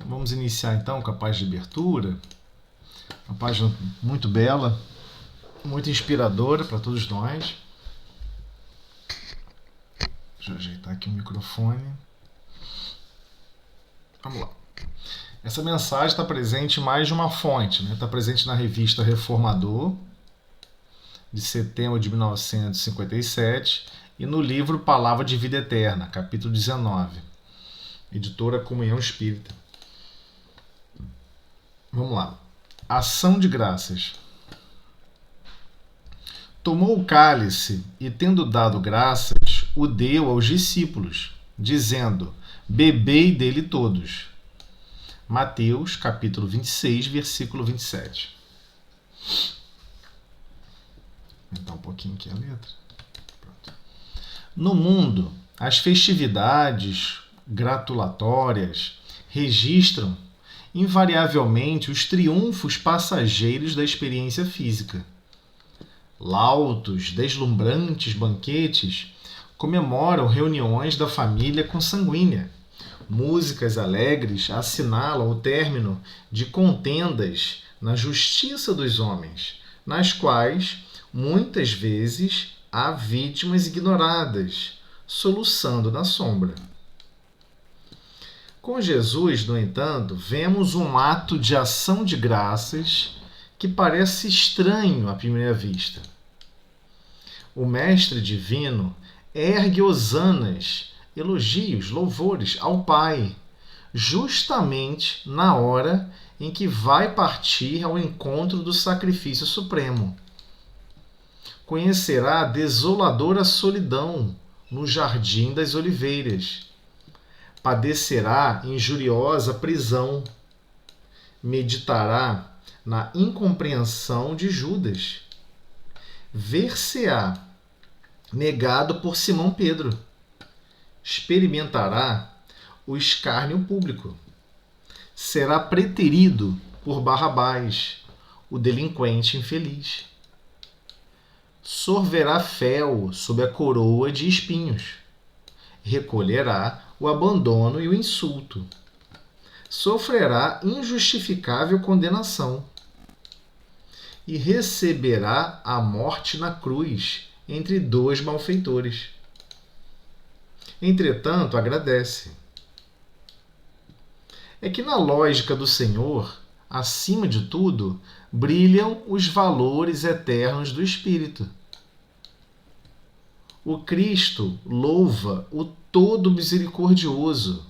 Vamos iniciar então com a página de abertura. Uma página muito bela, muito inspiradora para todos nós. Deixa eu ajeitar aqui o microfone. Vamos lá. Essa mensagem está presente em mais de uma fonte, né? Está presente na revista Reformador, de setembro de 1957, e no livro Palavra de Vida Eterna, capítulo 19, editora Comunhão Espírita. Vamos lá. Ação de graças. Tomou o cálice e, tendo dado graças, o deu aos discípulos, dizendo: bebei dele todos. Mateus, capítulo 26, versículo 27. Vou aumentar um pouquinho aqui a letra. Pronto. No mundo, as festividades gratulatórias registram invariavelmente os triunfos passageiros da experiência física. Lautos, deslumbrantes banquetes comemoram reuniões da família consanguínea. Músicas alegres assinalam o término de contendas na justiça dos homens, nas quais, muitas vezes, há vítimas ignoradas, soluçando na sombra. Com Jesus, no entanto, vemos um ato de ação de graças que parece estranho à primeira vista. O Mestre Divino ergue hosanas, elogios, louvores ao Pai, justamente na hora em que vai partir ao encontro do sacrifício supremo. Conhecerá a desoladora solidão no Jardim das Oliveiras. Padecerá injuriosa prisão. Meditará na incompreensão de Judas. Ver-se-á negado por Simão Pedro. Experimentará o escárnio público. Será preterido por Barrabás, o delinquente infeliz. Sorverá fel sob a coroa de espinhos. Recolherá o abandono e o insulto. Sofrerá injustificável condenação. E receberá a morte na cruz entre dois malfeitores. Entretanto, agradece. É que na lógica do Senhor, acima de tudo, brilham os valores eternos do Espírito. O Cristo louva o Todo Misericordioso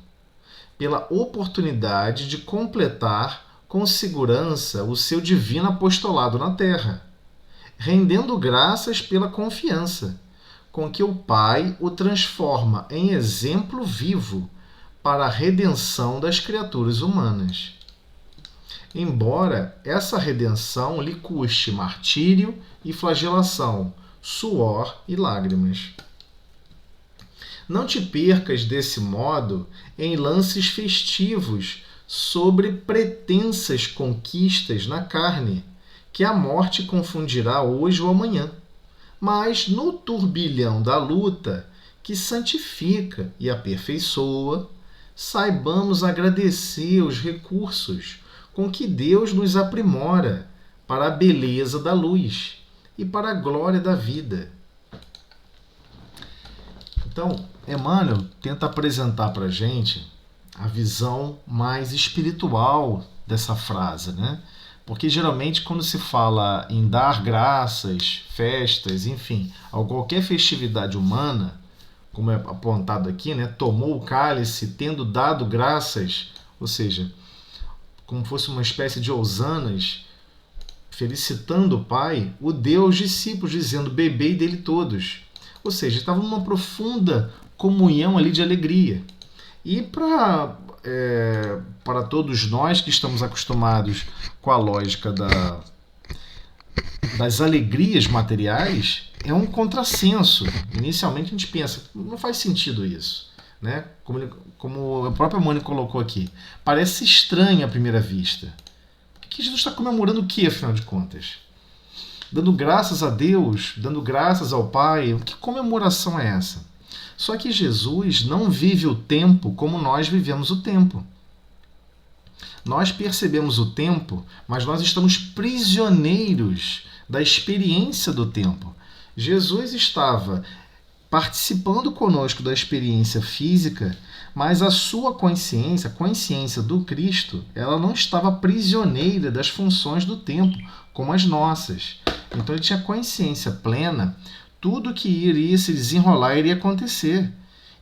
pela oportunidade de completar com segurança o seu divino apostolado na terra, rendendo graças pela confiança com que o Pai o transforma em exemplo vivo para a redenção das criaturas humanas. Embora essa redenção lhe custe martírio e flagelação, suor e lágrimas. Não te percas desse modo em lances festivos sobre pretensas conquistas na carne, que a morte confundirá hoje ou amanhã, mas no turbilhão da luta que santifica e aperfeiçoa, saibamos agradecer os recursos com que Deus nos aprimora para a beleza da luz e para a glória da vida. Então, Emmanuel tenta apresentar para a gente a visão mais espiritual dessa frase, né? Porque geralmente quando se fala em dar graças, festas, enfim, a qualquer festividade humana, como é apontado aqui, né? Tomou o cálice tendo dado graças, ou seja, como fosse uma espécie de hosanas, felicitando o Pai, o deu aos discípulos, dizendo: bebei dele todos. Ou seja, estavam numa profunda comunhão ali de alegria. E para todos nós que estamos acostumados com a lógica das alegrias materiais, é um contrassenso. Inicialmente a gente pensa, não faz sentido isso, né? Como o próprio Emmanuel colocou aqui. Parece estranho à primeira vista. Que Jesus está comemorando o que, afinal de contas? Dando graças a Deus, dando graças ao Pai. Que comemoração é essa? Só que Jesus não vive o tempo como nós vivemos o tempo. Nós percebemos o tempo, mas nós estamos prisioneiros da experiência do tempo. Jesus estava participando conosco da experiência física, mas a sua consciência, a consciência do Cristo, ela não estava prisioneira das funções do tempo, como as nossas. Então ele tinha consciência plena, tudo que iria se desenrolar iria acontecer.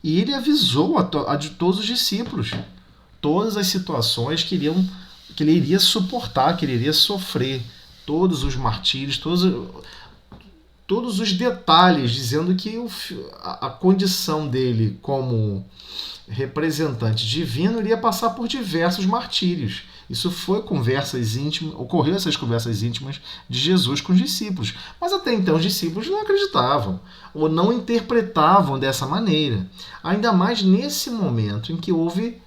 E ele avisou a de todos os discípulos todas as situações que ele iria suportar, que ele iria sofrer, todos os martírios, todos os detalhes, dizendo que a condição dele como representante divino iria passar por diversos martírios. Isso foi conversas íntimas, ocorreu essas conversas íntimas de Jesus com os discípulos. Mas até então os discípulos não acreditavam ou não interpretavam dessa maneira. Ainda mais nesse momento em que houve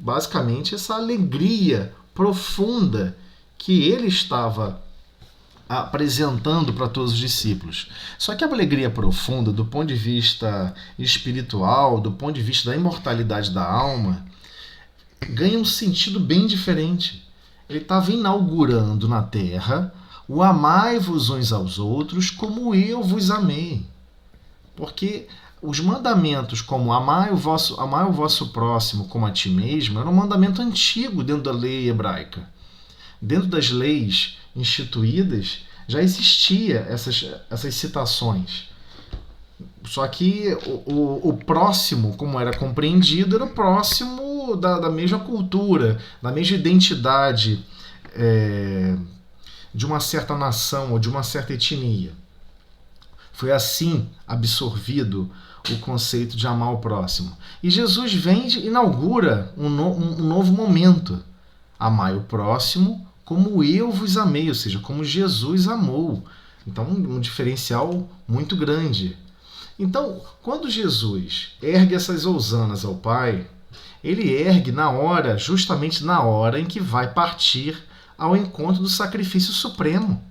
basicamente essa alegria profunda que ele estava apresentando para todos os discípulos. Só que a alegria profunda, do ponto de vista espiritual, do ponto de vista da imortalidade da alma, ganha um sentido bem diferente. Ele estava inaugurando na terra o amai-vos uns aos outros como eu vos amei. Porque os mandamentos como amai o vosso próximo como a ti mesmo era um mandamento antigo dentro da lei hebraica. Dentro das leis instituídas já existia essas citações. Só que o próximo, como era compreendido, era o próximo da mesma cultura, da mesma identidade de uma certa nação ou de uma certa etnia. Foi assim absorvido o conceito de amar o próximo. E Jesus vem e inaugura um novo momento. Amai o próximo como eu vos amei, ou seja, como Jesus amou. Então, um diferencial muito grande. Então, quando Jesus ergue essas housanas ao Pai, ele ergue justamente na hora em que vai partir ao encontro do sacrifício supremo.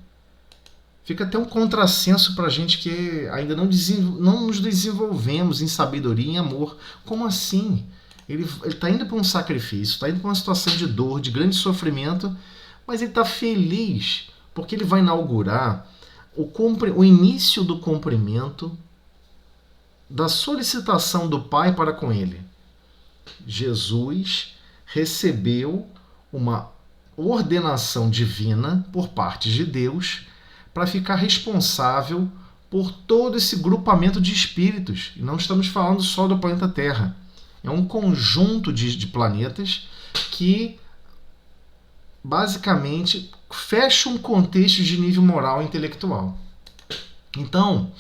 Fica até um contrassenso para a gente que ainda não nos desenvolvemos em sabedoria e em amor. Como assim? Ele está indo para um sacrifício, está indo para uma situação de dor, de grande sofrimento, mas ele está feliz porque ele vai inaugurar o início do cumprimento da solicitação do Pai para com ele. Jesus recebeu uma ordenação divina por parte de Deus para ficar responsável por todo esse grupamento de espíritos. E não estamos falando só do planeta Terra. É um conjunto de planetas que basicamente fecha um contexto de nível moral e intelectual. Então,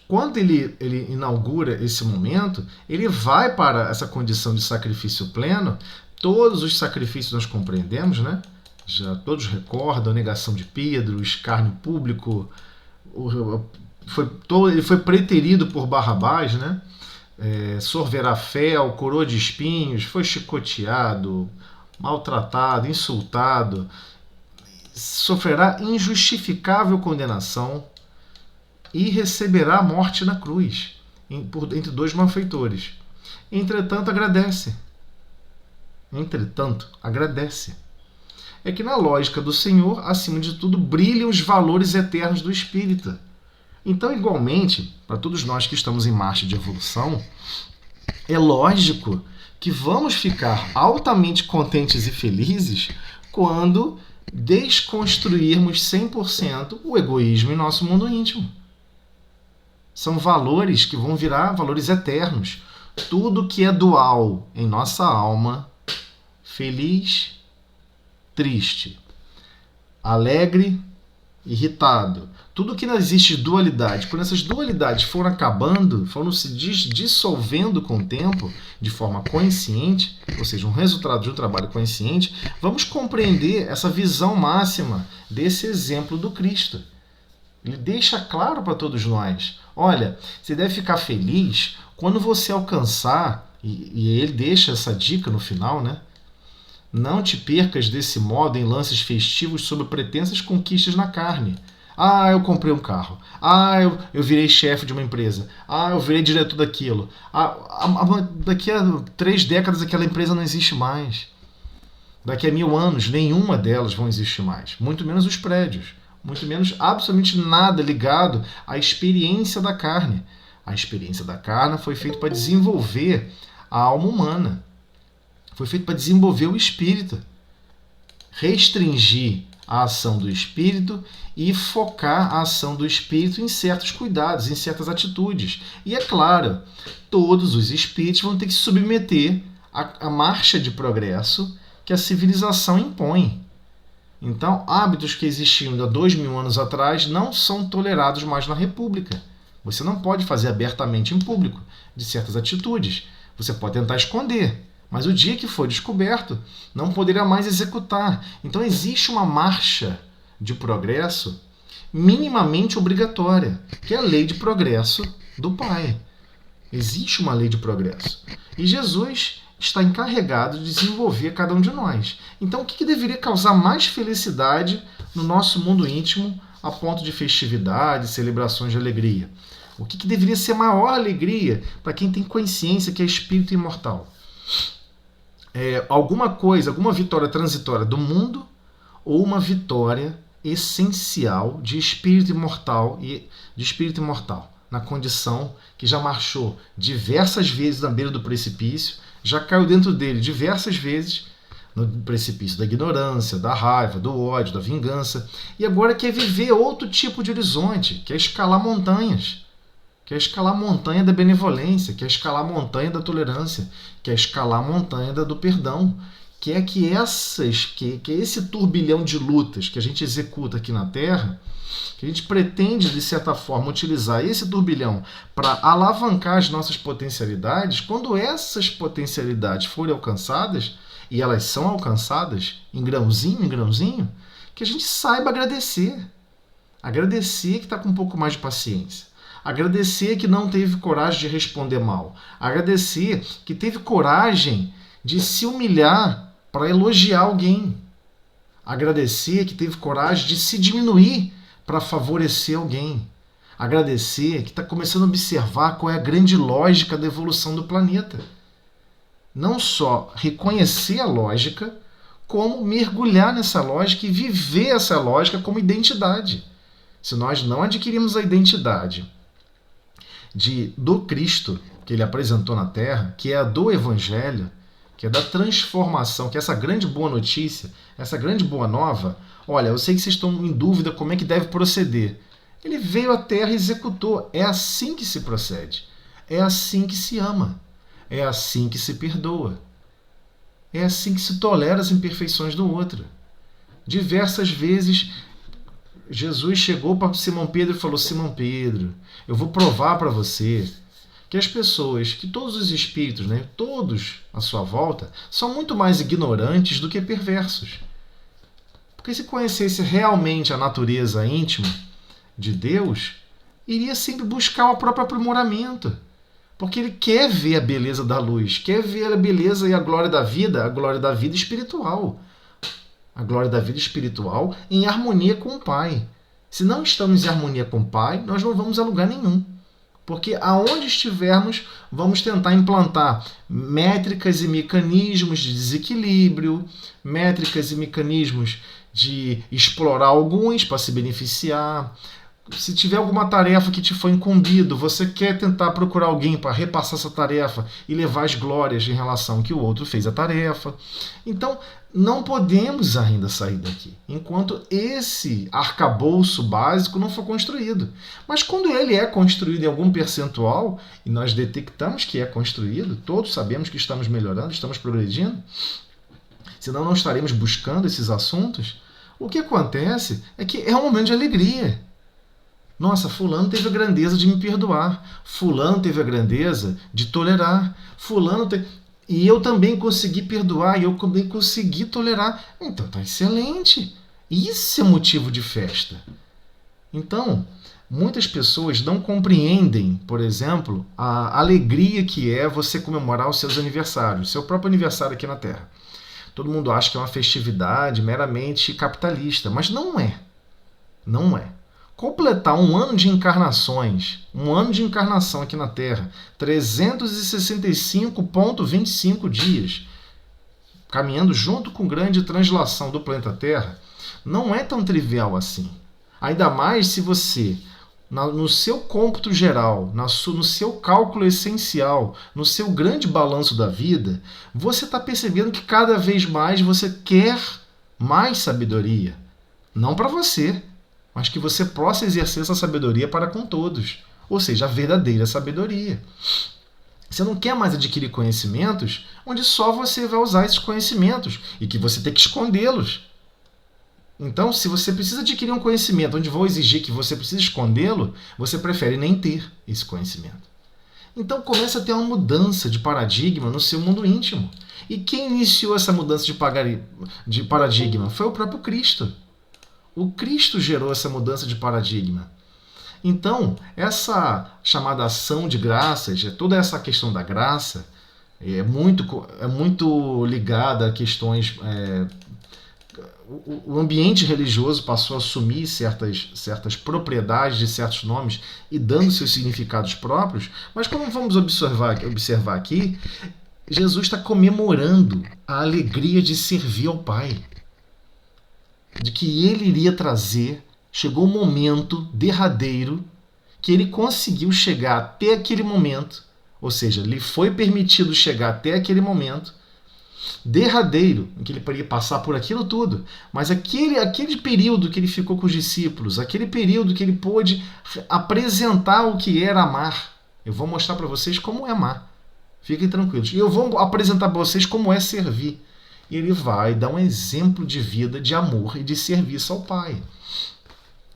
quando ele inaugura esse momento, ele vai para essa condição de sacrifício pleno. Todos os sacrifícios nós compreendemos, né? Já todos recordam, a negação de Pedro, o escárnio público, ele foi preterido por Barrabás, né? Sorverafel, coroa de espinhos, foi chicoteado, maltratado, insultado, sofrerá injustificável condenação e receberá a morte na cruz, entre dois malfeitores. Entretanto, agradece. É que na lógica do Senhor, acima de tudo, brilham os valores eternos do Espírito. Então, igualmente, para todos nós que estamos em marcha de evolução, é lógico que vamos ficar altamente contentes e felizes quando desconstruirmos 100% o egoísmo em nosso mundo íntimo. São valores que vão virar valores eternos. Tudo que é dual em nossa alma, feliz, triste, alegre, irritado, tudo que não existe dualidade, quando essas dualidades foram acabando, foram se dissolvendo com o tempo, de forma consciente, ou seja, um resultado de um trabalho consciente, vamos compreender essa visão máxima desse exemplo do Cristo. Ele deixa claro para todos nós, olha, você deve ficar feliz quando você alcançar, e ele deixa essa dica no final, né? Não te percas desse modo em lances festivos sob pretensas conquistas na carne. Ah, eu comprei um carro. Ah, eu virei chefe de uma empresa. Ah, eu virei diretor daquilo. Daqui a 3 décadas aquela empresa não existe mais. Daqui a 1000 anos, nenhuma delas vão existir mais. Muito menos os prédios. Muito menos absolutamente nada ligado à experiência da carne. A experiência da carne foi feita para desenvolver a alma humana. Foi feita para desenvolver o espírito. Restringir a ação do espírito e focar a ação do espírito em certos cuidados, em certas atitudes. E é claro, todos os espíritos vão ter que se submeter à marcha de progresso que a civilização impõe. Então, hábitos que existiam há 2000 anos atrás não são tolerados mais na República. Você não pode fazer abertamente em público de certas atitudes. Você pode tentar esconder, mas o dia que for descoberto, não poderá mais executar. Então existe uma marcha de progresso minimamente obrigatória, que é a lei de progresso do Pai. Existe uma lei de progresso. E Jesus está encarregado de desenvolver cada um de nós. Então o que deveria causar mais felicidade no nosso mundo íntimo a ponto de festividade, celebrações de alegria? O que deveria ser maior alegria para quem tem consciência que é espírito imortal? Alguma coisa, alguma vitória transitória do mundo ou uma vitória essencial de espírito imortal na condição que já marchou diversas vezes na beira do precipício, já caiu dentro dele diversas vezes no precipício da ignorância, da raiva, do ódio, da vingança, e agora quer viver outro tipo de horizonte, quer escalar montanhas. Quer escalar a montanha da benevolência, quer escalar a montanha da tolerância, quer escalar a montanha do perdão. Quer que esse turbilhão de lutas que a gente executa aqui na Terra, que a gente pretende, de certa forma, utilizar esse turbilhão para alavancar as nossas potencialidades, quando essas potencialidades forem alcançadas, e elas são alcançadas em grãozinho, que a gente saiba agradecer. Agradecer que está com um pouco mais de paciência. Agradecer que não teve coragem de responder mal. Agradecer que teve coragem de se humilhar para elogiar alguém. Agradecer que teve coragem de se diminuir para favorecer alguém. Agradecer que está começando a observar qual é a grande lógica da evolução do planeta. Não só reconhecer a lógica, como mergulhar nessa lógica e viver essa lógica como identidade. Se nós não adquirirmos a identidade do Cristo que ele apresentou na Terra, que é a do Evangelho, que é da transformação, que é essa grande boa notícia, essa grande boa nova, olha, eu sei que vocês estão em dúvida como é que deve proceder. Ele veio à Terra e executou. É assim que se procede. É assim que se ama. É assim que se perdoa. É assim que se tolera as imperfeições do outro. Diversas vezes Jesus chegou para Simão Pedro e falou: Simão Pedro, eu vou provar para você que as pessoas, que todos os espíritos, todos à sua volta, são muito mais ignorantes do que perversos. Porque se conhecesse realmente a natureza íntima de Deus, iria sempre buscar o próprio aprimoramento. Porque ele quer ver a beleza da luz, quer ver a beleza e a glória da vida espiritual. A glória da vida espiritual em harmonia com o Pai. Se não estamos em harmonia com o Pai, nós não vamos a lugar nenhum. Porque aonde estivermos, vamos tentar implantar métricas e mecanismos de desequilíbrio, métricas e mecanismos de explorar alguns para se beneficiar. Se tiver alguma tarefa que te foi incumbido, você quer tentar procurar alguém para repassar essa tarefa e levar as glórias em relação ao que o outro fez a tarefa. Então, não podemos ainda sair daqui, enquanto esse arcabouço básico não for construído. Mas quando ele é construído em algum percentual, e nós detectamos que é construído, todos sabemos que estamos melhorando, estamos progredindo, senão não estaremos buscando esses assuntos, o que acontece é que é um momento de alegria. Nossa, fulano teve a grandeza de me perdoar. Fulano teve a grandeza de tolerar. E eu também consegui perdoar, e eu também consegui tolerar. Então tá excelente. Isso é motivo de festa. Então, muitas pessoas não compreendem, por exemplo, a alegria que é você comemorar os seus aniversários, seu próprio aniversário aqui na Terra. Todo mundo acha que é uma festividade meramente capitalista, mas não é. Não é. Completar um ano de encarnações, um ano de encarnação aqui na Terra, 365,25 dias, caminhando junto com grande translação do planeta Terra, não é tão trivial assim. Ainda mais se você, no seu cômputo geral, no seu cálculo essencial, no seu grande balanço da vida, você está percebendo que cada vez mais você quer mais sabedoria. Não para você, mas que você possa exercer essa sabedoria para com todos. Ou seja, a verdadeira sabedoria. Você não quer mais adquirir conhecimentos onde só você vai usar esses conhecimentos e que você tem que escondê-los. Então, se você precisa adquirir um conhecimento onde vou exigir que você precisa escondê-lo, você prefere nem ter esse conhecimento. Então, começa a ter uma mudança de paradigma no seu mundo íntimo. E quem iniciou essa mudança de paradigma foi o próprio Cristo. O Cristo gerou essa mudança de paradigma. Então, essa chamada ação de graças, toda essa questão da graça, é muito ligada a questões... O ambiente religioso passou a assumir certas propriedades de certos nomes e dando seus significados próprios, mas como vamos observar aqui, Jesus está comemorando a alegria de servir ao Pai, de que ele iria trazer. Chegou o momento derradeiro que ele conseguiu chegar até aquele momento, ou seja, lhe foi permitido chegar até aquele momento derradeiro, em que ele poderia passar por aquilo tudo, mas aquele período que ele ficou com os discípulos, aquele período que ele pôde apresentar o que era amar. Eu vou mostrar para vocês como é amar. Fiquem tranquilos. E eu vou apresentar para vocês como é servir. E ele vai dar um exemplo de vida, de amor e de serviço ao Pai.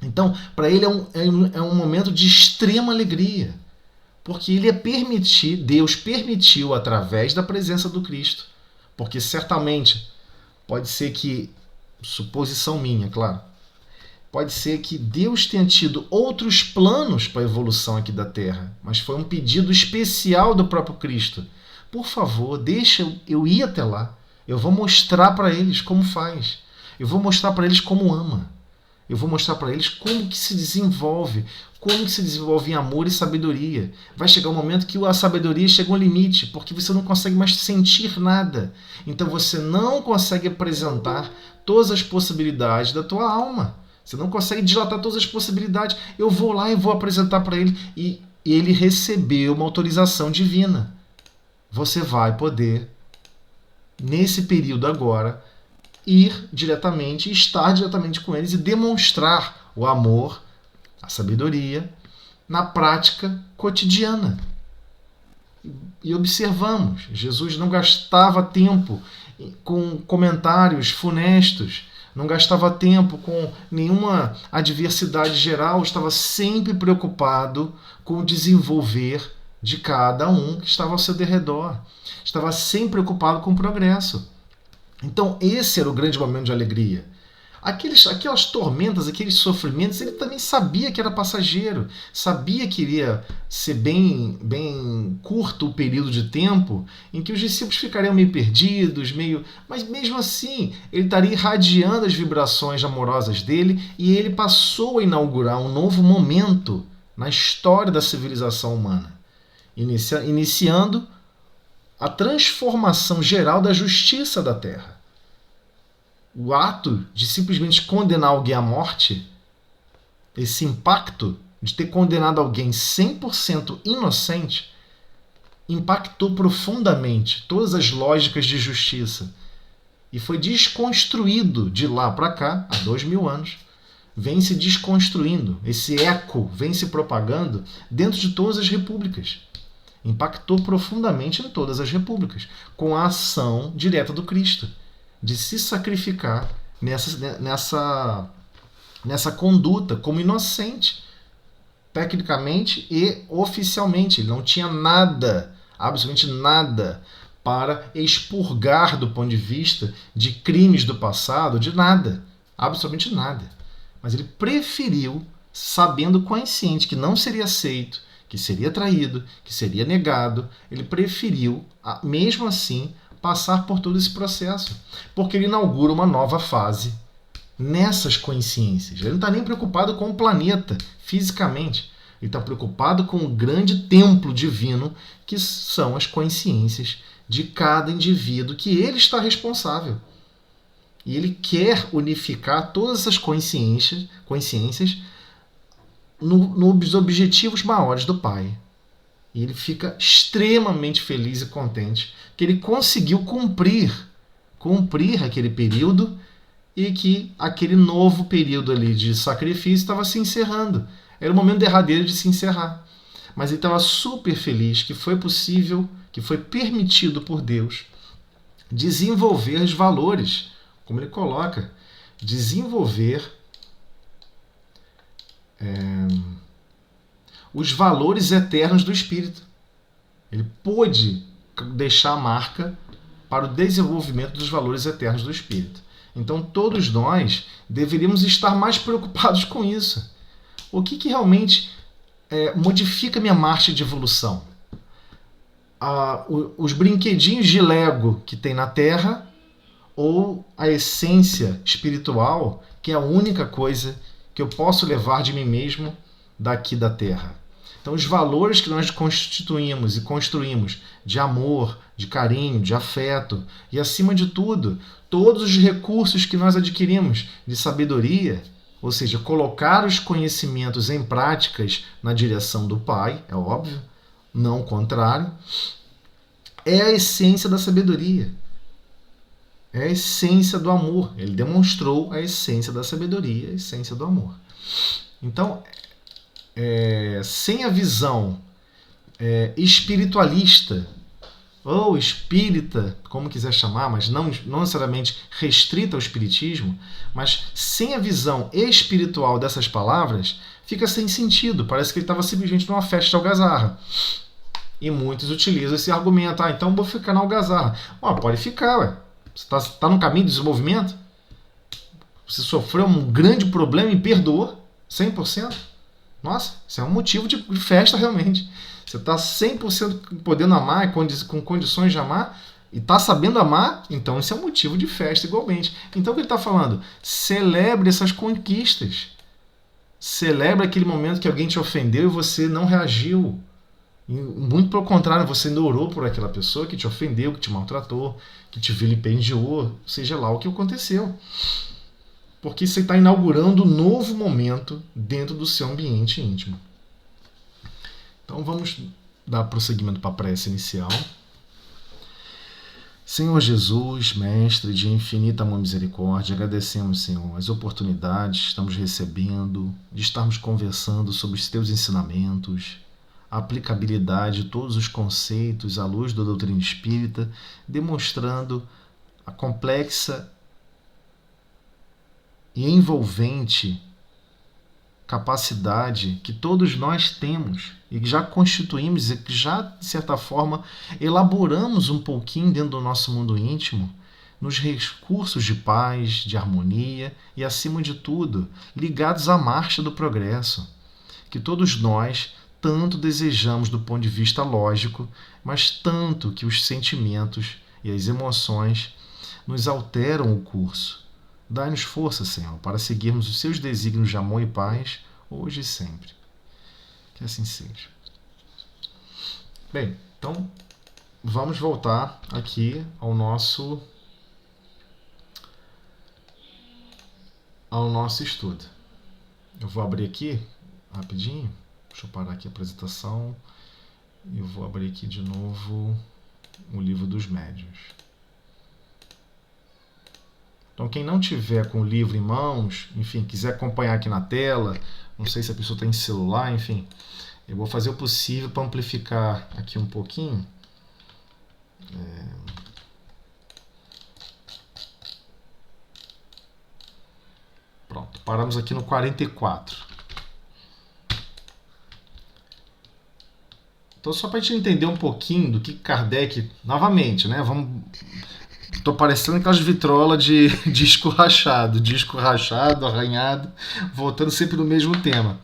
Então, para ele é um momento de extrema alegria, porque Deus permitiu através da presença do Cristo, porque certamente pode ser que, suposição minha, claro, pode ser que Deus tenha tido outros planos para a evolução aqui da Terra, mas foi um pedido especial do próprio Cristo. Por favor, deixa eu ir até lá. Eu vou mostrar para eles como faz. Eu vou mostrar para eles como ama. Eu vou mostrar para eles como que se desenvolve em amor e sabedoria. Vai chegar um momento que a sabedoria chega ao limite, porque você não consegue mais sentir nada. Então você não consegue apresentar todas as possibilidades da tua alma. Você não consegue dilatar todas as possibilidades. Eu vou lá e vou apresentar para ele. E ele recebeu uma autorização divina. Você vai poder, nesse período agora, ir diretamente, estar diretamente com eles e demonstrar o amor, a sabedoria, na prática cotidiana. E observamos, Jesus não gastava tempo com comentários funestos, não gastava tempo com nenhuma adversidade geral, estava sempre preocupado com o desenvolver de cada um que estava ao seu derredor. Estava sempre preocupado com o progresso. Então esse era o grande momento de alegria. Aquelas tormentas, aqueles sofrimentos, ele também sabia que era passageiro, sabia que iria ser bem curto o período de tempo em que os discípulos ficariam meio perdidos, mas mesmo assim ele estaria irradiando as vibrações amorosas dele e ele passou a inaugurar um novo momento na história da civilização humana, iniciando a transformação geral da justiça da Terra. O ato de simplesmente condenar alguém à morte, esse impacto de ter condenado alguém 100% inocente, impactou profundamente todas as lógicas de justiça e foi desconstruído de lá para cá, há 2000 anos, vem se desconstruindo, esse eco vem se propagando dentro de todas as repúblicas. Impactou profundamente em todas as repúblicas, com a ação direta do Cristo, de se sacrificar nessa conduta como inocente, tecnicamente e oficialmente. Ele não tinha nada, absolutamente nada, para expurgar do ponto de vista de crimes do passado, de nada, absolutamente nada. Mas ele preferiu, sabendo consciente que não seria aceito, que seria traído, que seria negado, ele preferiu, mesmo assim, passar por todo esse processo, porque ele inaugura uma nova fase nessas consciências. Ele não está nem preocupado com o planeta fisicamente, ele está preocupado com o grande templo divino que são as consciências de cada indivíduo que ele está responsável. E ele quer unificar todas essas consciências nos objetivos maiores do Pai. E ele fica extremamente feliz e contente que ele conseguiu cumprir aquele período e que aquele novo período ali de sacrifício estava se encerrando. Era o momento derradeiro de se encerrar. Mas ele estava super feliz que foi possível, que foi permitido por Deus desenvolver os valores, como ele coloca, desenvolver os valores eternos do Espírito. Ele pôde deixar a marca para o desenvolvimento dos valores eternos do Espírito. Então todos nós deveríamos estar mais preocupados com isso. O que realmente modifica minha marcha de evolução? Os brinquedinhos de Lego que tem na Terra ou a essência espiritual, que é a única coisa que eu posso levar de mim mesmo daqui da Terra? Então, os valores que nós constituímos e construímos de amor, de carinho, de afeto e, acima de tudo, todos os recursos que nós adquirimos de sabedoria, ou seja, colocar os conhecimentos em práticas na direção do Pai, é óbvio, não o contrário, é a essência da sabedoria. É a essência do amor. Ele demonstrou a essência da sabedoria, a essência do amor. Então, sem a visão espiritualista, ou espírita, como quiser chamar, mas não necessariamente restrita ao espiritismo, mas sem a visão espiritual dessas palavras, fica sem sentido. Parece que ele estava simplesmente numa festa de algazarra. E muitos utilizam esse argumento. Então vou ficar na algazarra. Pode ficar, ué. Você está no caminho do desenvolvimento? Você sofreu um grande problema e perdoou 100%? Nossa, isso é um motivo de festa realmente. Você está 100% podendo amar, com condições de amar, e está sabendo amar, então isso é um motivo de festa igualmente. Então o que ele está falando? Celebre essas conquistas. Celebre aquele momento que alguém te ofendeu e você não reagiu. Muito pelo contrário, você ainda orou por aquela pessoa que te ofendeu, que te maltratou, que te vilipendiou, seja lá o que aconteceu. Porque você está inaugurando um novo momento dentro do seu ambiente íntimo. Então vamos dar prosseguimento para a prece inicial. Senhor Jesus, Mestre de infinita amor e misericórdia, agradecemos, Senhor, as oportunidades que estamos recebendo de estarmos conversando sobre os teus ensinamentos, a aplicabilidade de todos os conceitos à luz da doutrina espírita, demonstrando a complexa e envolvente capacidade que todos nós temos e que já constituímos e que já, de certa forma, elaboramos um pouquinho dentro do nosso mundo íntimo, nos recursos de paz, de harmonia e, acima de tudo, ligados à marcha do progresso, que todos nós tanto desejamos do ponto de vista lógico, mas tanto que os sentimentos e as emoções nos alteram o curso. Dai-nos força, Senhor, para seguirmos os seus desígnios de amor e paz, hoje e sempre. Que assim seja. Bem, então vamos voltar aqui ao nosso estudo. Eu vou abrir aqui rapidinho. Deixa eu parar aqui a apresentação. E eu vou abrir aqui de novo o Livro dos Médiuns. Então, quem não tiver com o livro em mãos, enfim, quiser acompanhar aqui na tela, não sei se a pessoa tem celular, enfim, eu vou fazer o possível para amplificar aqui um pouquinho. Pronto, paramos aqui no 44. Então, só para a gente entender um pouquinho do que Kardec, novamente, né? Tô parecendo aquelas vitrolas de disco rachado, arranhado, voltando sempre no mesmo tema.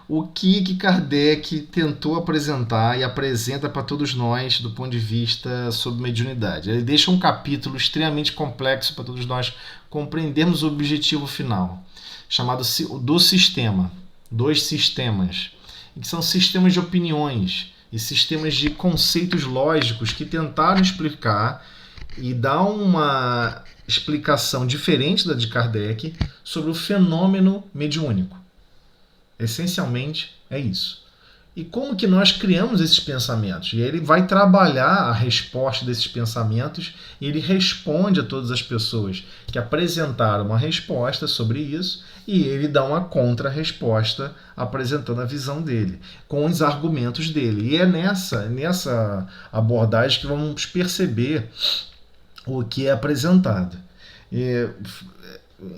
O que Kardec tentou apresentar e apresenta para todos nós do ponto de vista sobre mediunidade. Ele deixa um capítulo extremamente complexo para todos nós compreendermos o objetivo final, chamado do sistema, dos sistemas, que são sistemas de opiniões, e sistemas de conceitos lógicos que tentaram explicar e dar uma explicação diferente da de Kardec sobre o fenômeno mediúnico. Essencialmente é isso. E como que nós criamos esses pensamentos? E ele vai trabalhar a resposta desses pensamentos e ele responde a todas as pessoas que apresentaram uma resposta sobre isso e ele dá uma contra-resposta apresentando a visão dele, com os argumentos dele. E é nessa abordagem que vamos perceber o que é apresentado.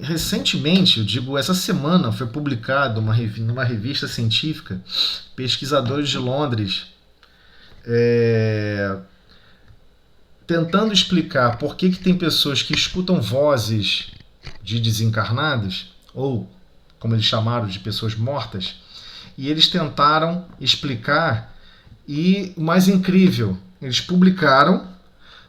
Recentemente, eu digo essa semana, foi publicado numa revista científica, pesquisadores de Londres tentando explicar por que tem pessoas que escutam vozes de desencarnados, ou como eles chamaram de pessoas mortas, e eles tentaram explicar, e o mais incrível, eles publicaram.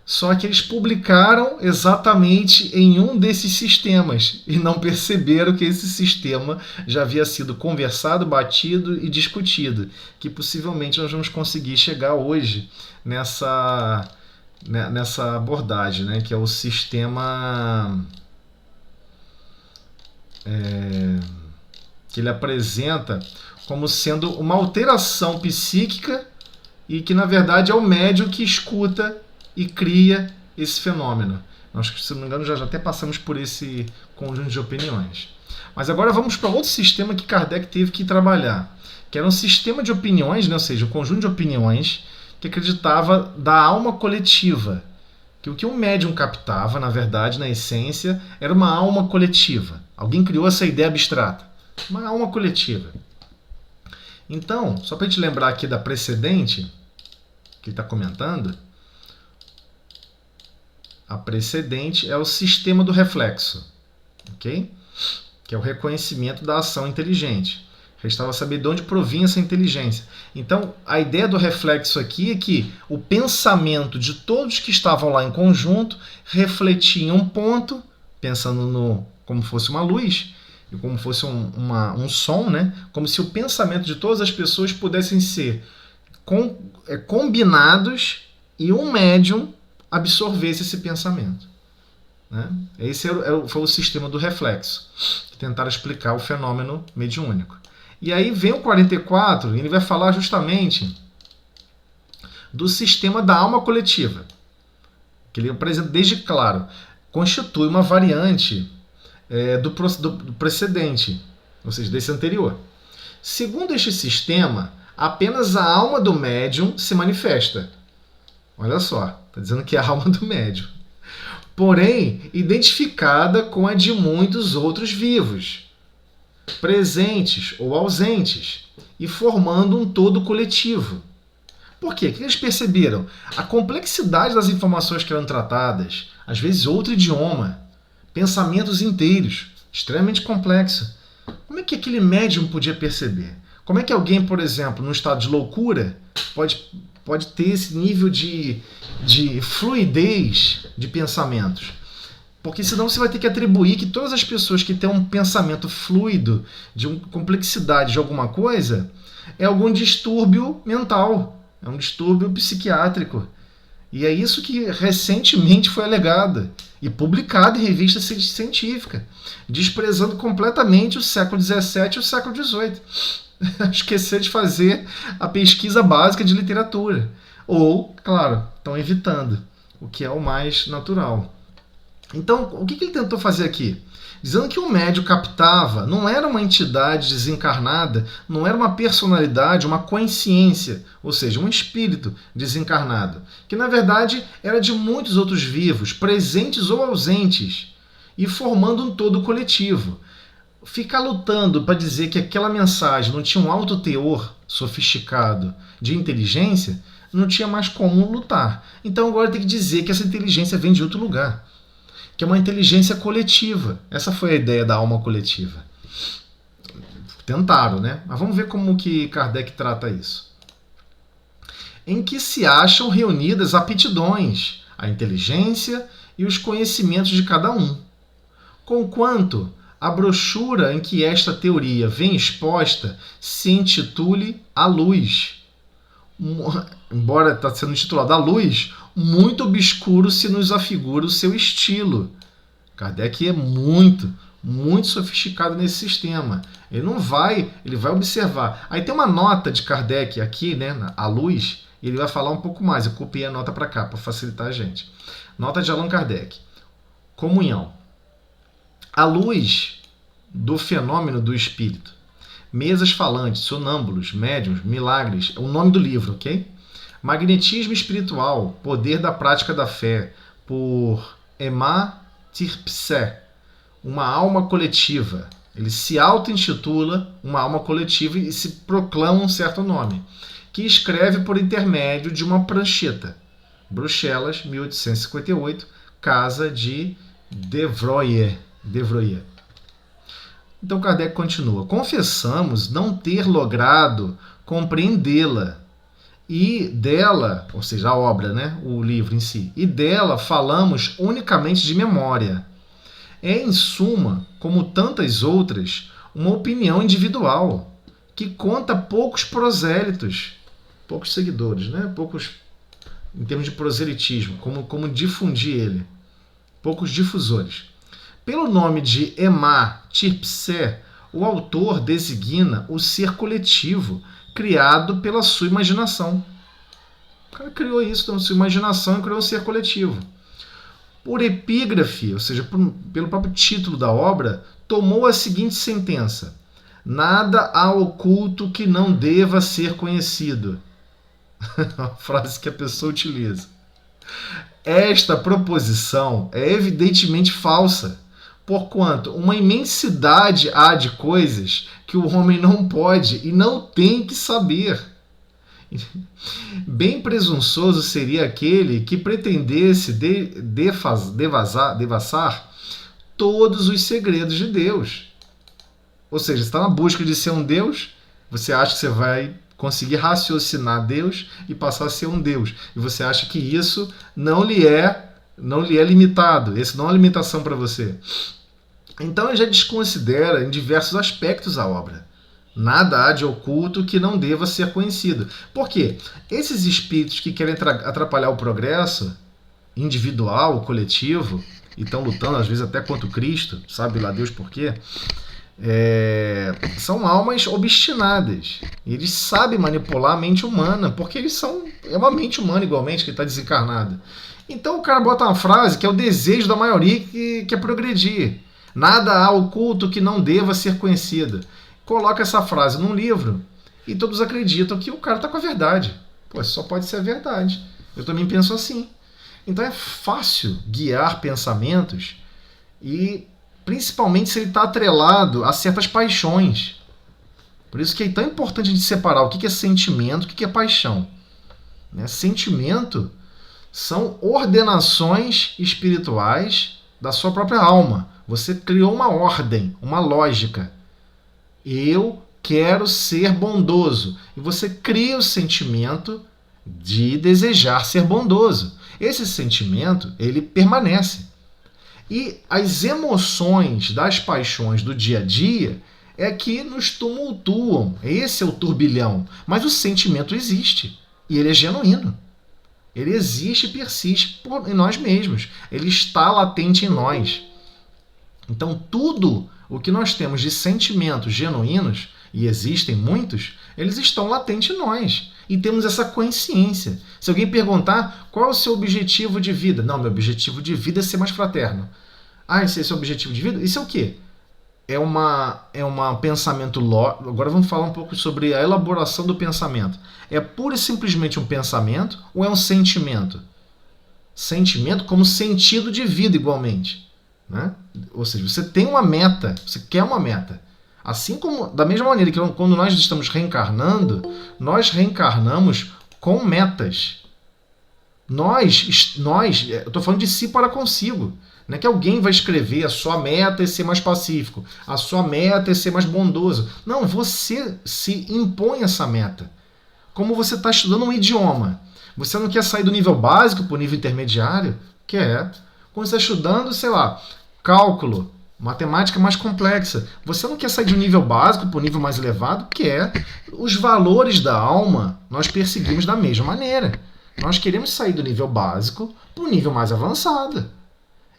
Só que eles publicaram exatamente em um desses sistemas e não perceberam que esse sistema já havia sido conversado, batido e discutido, que possivelmente nós vamos conseguir chegar hoje nessa abordagem, né, que é o sistema que ele apresenta como sendo uma alteração psíquica e que na verdade é o médium que escuta e cria esse fenômeno. Nós, se não me engano, já até passamos por esse conjunto de opiniões. Mas agora vamos para outro sistema que Kardec teve que trabalhar, que era um sistema de opiniões, né? Ou seja, um conjunto de opiniões que acreditava da alma coletiva. Que o que um médium captava, na verdade, na essência, era uma alma coletiva. Alguém criou essa ideia abstrata. Uma alma coletiva. Então, só para a gente lembrar aqui da precedente, que ele está comentando, a precedente é o sistema do reflexo, ok? Que é o reconhecimento da ação inteligente. Restava saber de onde provinha essa inteligência. Então, a ideia do reflexo aqui é que o pensamento de todos que estavam lá em conjunto refletia em um ponto, pensando como fosse uma luz, e como fosse um som, né? Como se o pensamento de todas as pessoas pudessem ser combinados e um médium absorvesse esse pensamento. Né? Esse foi o sistema do reflexo, que tentaram explicar o fenômeno mediúnico. E aí vem o 44, e ele vai falar justamente do sistema da alma coletiva, que ele apresenta desde claro, constitui uma variante do precedente, ou seja, desse anterior. Segundo este sistema, apenas a alma do médium se manifesta. Olha só, está dizendo que é a alma do médium. Porém, identificada com a de muitos outros vivos, presentes ou ausentes, e formando um todo coletivo. Por quê? O que eles perceberam? A complexidade das informações que eram tratadas, às vezes outro idioma, pensamentos inteiros, extremamente complexo. Como é que aquele médium podia perceber? Como é que alguém, por exemplo, num estado de loucura, pode ter esse nível de fluidez de pensamentos? Porque senão você vai ter que atribuir que todas as pessoas que têm um pensamento fluido, de uma complexidade de alguma coisa, é algum distúrbio mental, é um distúrbio psiquiátrico. E é isso que recentemente foi alegado e publicado em revista científica, desprezando completamente o século XVII e o século XVIII. Esquecer de fazer a pesquisa básica de literatura. Ou, claro, estão evitando, o que é o mais natural. Então, o que ele tentou fazer aqui? Dizendo que o médium captava não era uma entidade desencarnada, não era uma personalidade, uma consciência, ou seja, um espírito desencarnado, que na verdade era de muitos outros vivos, presentes ou ausentes, e formando um todo coletivo. Ficar lutando para dizer que aquela mensagem não tinha um alto teor sofisticado de inteligência, não tinha mais como lutar. Então agora tem que dizer que essa inteligência vem de outro lugar, que é uma inteligência coletiva. Essa foi a ideia da alma coletiva. Tentaram, né? Mas vamos ver como que Kardec trata isso. Em que se acham reunidas aptidões, a inteligência e os conhecimentos de cada um. Conquanto a brochura em que esta teoria vem exposta se intitule A Luz, embora está sendo intitulado A Luz, muito obscuro se nos afigura o seu estilo. Kardec é muito sofisticado nesse sistema. Ele vai observar. Aí tem uma nota de Kardec aqui, né, A Luz, e ele vai falar um pouco mais. Eu copiei a nota para cá, para facilitar a gente. Nota de Allan Kardec. Comunhão. A luz do fenômeno do espírito. Mesas falantes, sonâmbulos, médiuns, milagres. É o nome do livro, ok? Magnetismo espiritual, poder da prática da fé, por Emma Tirpsé, uma alma coletiva. Ele se auto-intitula uma alma coletiva e se proclama um certo nome, que escreve por intermédio de uma prancheta. Bruxelas, 1858, casa de Devroyer. Então Kardec continua. Confessamos não ter logrado compreendê-la e dela, ou seja, a obra, né, o livro em si, e dela falamos unicamente de memória. É, em suma, como tantas outras, uma opinião individual que conta poucos prosélitos, poucos seguidores, né, poucos em termos de proselitismo, como difundir ele, poucos difusores. Pelo nome de Emma Tirpsé, o autor designa o ser coletivo criado pela sua imaginação. O cara criou isso na sua imaginação e criou um ser coletivo. Por epígrafe, ou seja, pelo próprio título da obra, tomou a seguinte sentença: nada há oculto que não deva ser conhecido. Uma frase que a pessoa utiliza. Esta proposição é evidentemente falsa, porquanto uma imensidade há de coisas que o homem não pode e não tem que saber. Bem presunçoso seria aquele que pretendesse devassar todos os segredos de Deus. Ou seja, você está na busca de ser um Deus, você acha que você vai conseguir raciocinar Deus e passar a ser um Deus. E você acha que isso não lhe é limitado. Isso não é uma limitação para você. Então ele já desconsidera em diversos aspectos a obra. Nada há de oculto que não deva ser conhecido. Por quê? Esses espíritos que querem atrapalhar o progresso individual, coletivo, e estão lutando às vezes até contra o Cristo, sabe lá Deus por quê? São almas obstinadas. Eles sabem manipular a mente humana, porque é uma mente humana igualmente que está desencarnada. Então o cara bota uma frase que é o desejo da maioria que quer progredir. Nada há oculto que não deva ser conhecido. Coloca essa frase num livro e todos acreditam que o cara está com a verdade. Pô, só pode ser a verdade. Eu também penso assim. Então é fácil guiar pensamentos e principalmente se ele está atrelado a certas paixões. Por isso que é tão importante a gente separar o que é sentimento e o que é paixão. Sentimento são ordenações espirituais da sua própria alma. Você criou uma ordem, uma lógica. Eu quero ser bondoso. E você cria o sentimento de desejar ser bondoso. Esse sentimento, ele permanece. E as emoções das paixões do dia a dia é que nos tumultuam. Esse é o turbilhão. Mas o sentimento existe. E ele é genuíno. Ele existe e persiste em nós mesmos. Ele está latente em nós. Então, tudo o que nós temos de sentimentos genuínos, e existem muitos, eles estão latentes em nós. E temos essa consciência. Se alguém perguntar qual é o seu objetivo de vida? Não, meu objetivo de vida é ser mais fraterno. Esse é o seu objetivo de vida? Isso é o quê? É um pensamento lógico. Agora vamos falar um pouco sobre a elaboração do pensamento. É pura e simplesmente um pensamento ou é um sentimento? Sentimento como sentido de vida igualmente. Né? Ou seja, você tem uma meta, você quer uma meta. Assim como, da mesma maneira que quando nós estamos reencarnando, nós reencarnamos com metas. Eu estou falando de si para consigo. Não é que alguém vai escrever a sua meta é ser mais pacífico, a sua meta é ser mais bondoso. Não, você se impõe essa meta. Como você está estudando um idioma. Você não quer sair do nível básico para o nível intermediário? Quer. Quando você está estudando, sei lá, cálculo, Matemática mais complexa. Você não quer sair de um nível básico para um nível mais elevado? Quer. Os valores da alma nós perseguimos da mesma maneira. Nós queremos sair do nível básico para um nível mais avançado.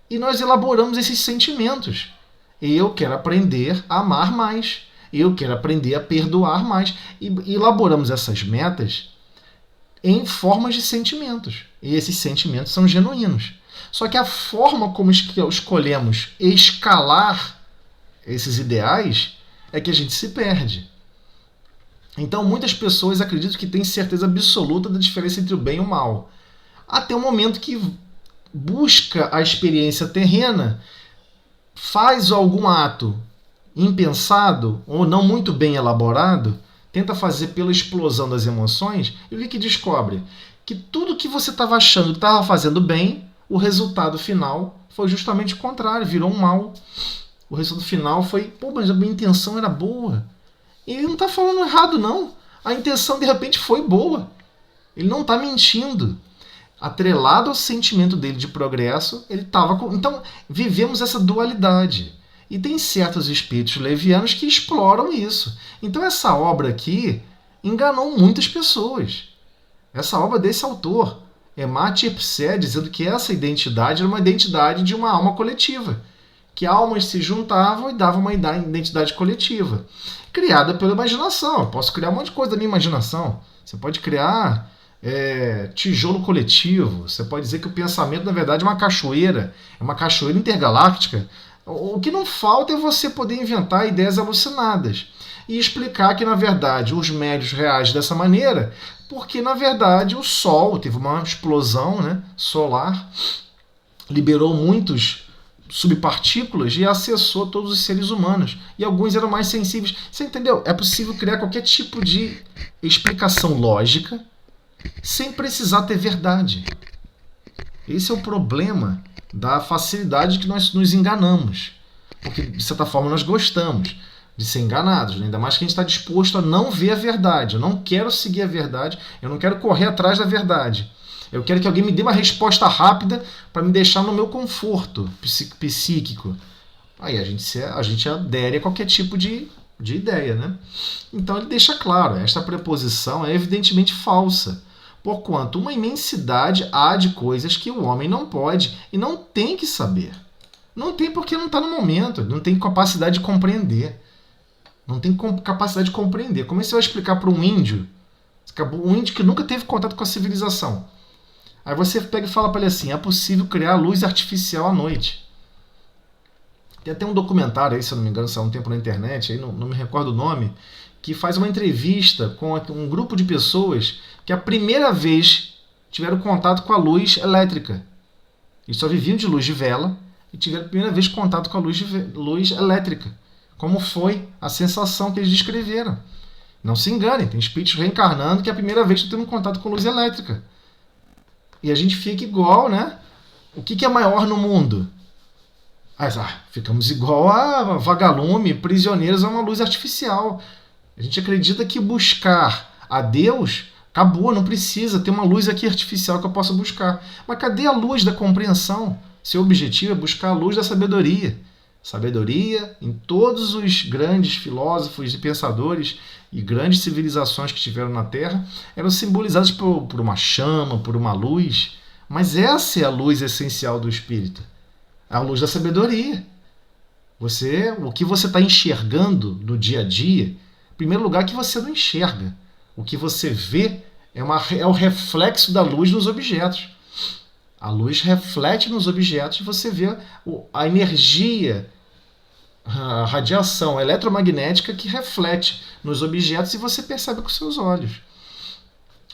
E nós elaboramos esses sentimentos. Eu quero aprender a amar mais. Eu quero aprender a perdoar mais. E elaboramos essas metas em formas de sentimentos. E esses sentimentos são genuínos. Só que a forma como escolhemos escalar esses ideais é que a gente se perde. Então, muitas pessoas acreditam que têm certeza absoluta da diferença entre o bem e o mal. Até o momento que busca a experiência terrena, faz algum ato impensado ou não muito bem elaborado, tenta fazer pela explosão das emoções, e o que descobre? Que tudo que você estava achando que estava fazendo bem, o resultado final foi justamente o contrário, virou um mal. O resultado final foi, pô, mas a minha intenção era boa. Ele não está falando errado, não. A intenção, de repente, foi boa. Ele não está mentindo. Atrelado ao sentimento dele de progresso, ele estava... Então, vivemos essa dualidade. E tem certos espíritos levianos que exploram isso. Então, essa obra aqui enganou muitas pessoas. Essa obra desse autor, Emma Tchirpsé, dizendo que essa identidade era uma identidade de uma alma coletiva, que almas se juntavam e davam uma identidade coletiva, criada pela imaginação. Eu posso criar um monte de coisa da minha imaginação. Você pode criar tijolo coletivo, você pode dizer que o pensamento, na verdade, é uma cachoeira intergaláctica. O que não falta é você poder inventar ideias alucinadas e explicar que, na verdade, os médios reagem dessa maneira porque, na verdade, o Sol teve uma explosão, né, solar, liberou muitos subpartículas e acessou todos os seres humanos. E alguns eram mais sensíveis. Você entendeu? É possível criar qualquer tipo de explicação lógica sem precisar ter verdade. Esse é o problema da facilidade que nós nos enganamos. Porque, de certa forma, nós gostamos de ser enganados, né? Ainda mais que a gente está disposto a não ver a verdade. Eu não quero seguir a verdade, eu não quero correr atrás da verdade. Eu quero que alguém me dê uma resposta rápida para me deixar no meu conforto psíquico. Aí a gente adere a qualquer tipo de ideia, né? Então ele deixa claro, esta preposição é evidentemente falsa, porquanto uma imensidade há de coisas que o homem não pode e não tem que saber. Não tem porque não está no momento, não tem capacidade de compreender. Não tem capacidade de compreender. Como é que você vai explicar para um índio que nunca teve contato com a civilização? Aí você pega e fala para ele assim, é possível criar luz artificial à noite. Tem até um documentário aí, se eu não me engano, saiu há um tempo na internet, aí não me recordo o nome, que faz uma entrevista com um grupo de pessoas que a primeira vez tiveram contato com a luz elétrica. Eles só viviam de luz de vela e tiveram a primeira vez contato com a luz elétrica. Como foi a sensação que eles descreveram. Não se enganem, tem espíritos reencarnando que é a primeira vez que estão tendo contato com luz elétrica. E a gente fica igual, né? O que é maior no mundo? Ficamos igual a vagalume, prisioneiros a uma luz artificial. A gente acredita que buscar a Deus, acabou, não precisa ter uma luz aqui artificial que eu possa buscar. Mas cadê a luz da compreensão? Seu objetivo é buscar a luz da sabedoria. Sabedoria em todos os grandes filósofos e pensadores e grandes civilizações que tiveram na Terra eram simbolizadas por uma chama, por uma luz. Mas essa é a luz essencial do espírito. A luz da sabedoria. O que você está enxergando no dia a dia, em primeiro lugar, que você não enxerga. O que você vê é o reflexo da luz nos objetos. A luz reflete nos objetos e você vê a energia, a radiação eletromagnética que reflete nos objetos e você percebe com seus olhos.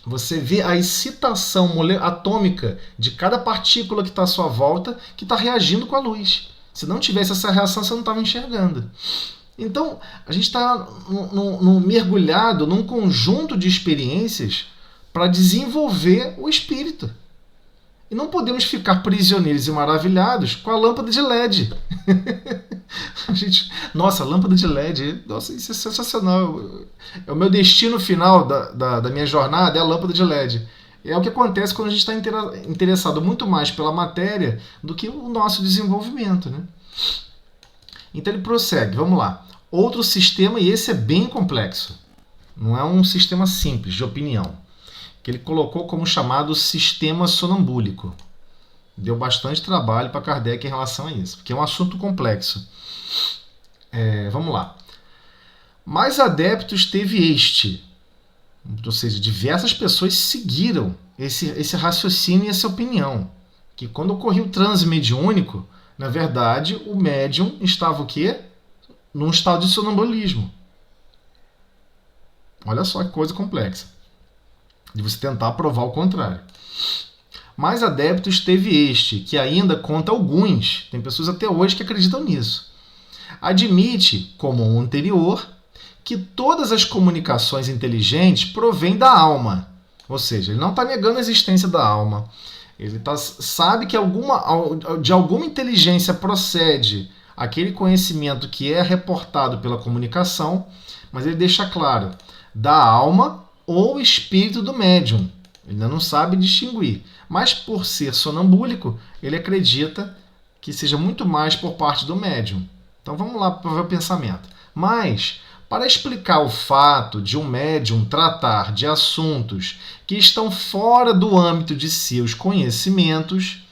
Você vê a excitação atômica de cada partícula que está à sua volta que está reagindo com a luz. Se não tivesse essa reação, você não estava enxergando. Então, a gente está mergulhado num conjunto de experiências para desenvolver o espírito. E não podemos ficar prisioneiros e maravilhados com a lâmpada de LED. Nossa, lâmpada de LED, nossa, isso é sensacional. É o meu destino final da minha jornada, é a lâmpada de LED. É o que acontece quando a gente está interessado muito mais pela matéria do que o nosso desenvolvimento, né? Então ele prossegue, vamos lá. Outro sistema, e esse é bem complexo, não é um sistema simples de opinião, que ele colocou como chamado sistema sonambúlico. Deu bastante trabalho para Kardec em relação a isso, porque é um assunto complexo. Vamos lá. Mais adeptos teve este, ou seja, diversas pessoas seguiram esse raciocínio e essa opinião, que quando ocorria o transe mediúnico, na verdade, o médium estava o quê? Num estado de sonambulismo. Olha só que coisa complexa, de você tentar provar o contrário. Mais adeptos teve este, que ainda conta alguns, tem pessoas até hoje que acreditam nisso. Admite, como o anterior, que todas as comunicações inteligentes provêm da alma. Ou seja, ele não está negando a existência da alma. Ele sabe que de alguma inteligência procede aquele conhecimento que é reportado pela comunicação, mas ele deixa claro, da alma ou espírito do médium. Ele ainda não sabe distinguir. Mas por ser sonambúlico, ele acredita que seja muito mais por parte do médium. Então vamos lá para ver o pensamento. Mas, para explicar o fato de um médium tratar de assuntos que estão fora do âmbito de seus conhecimentos,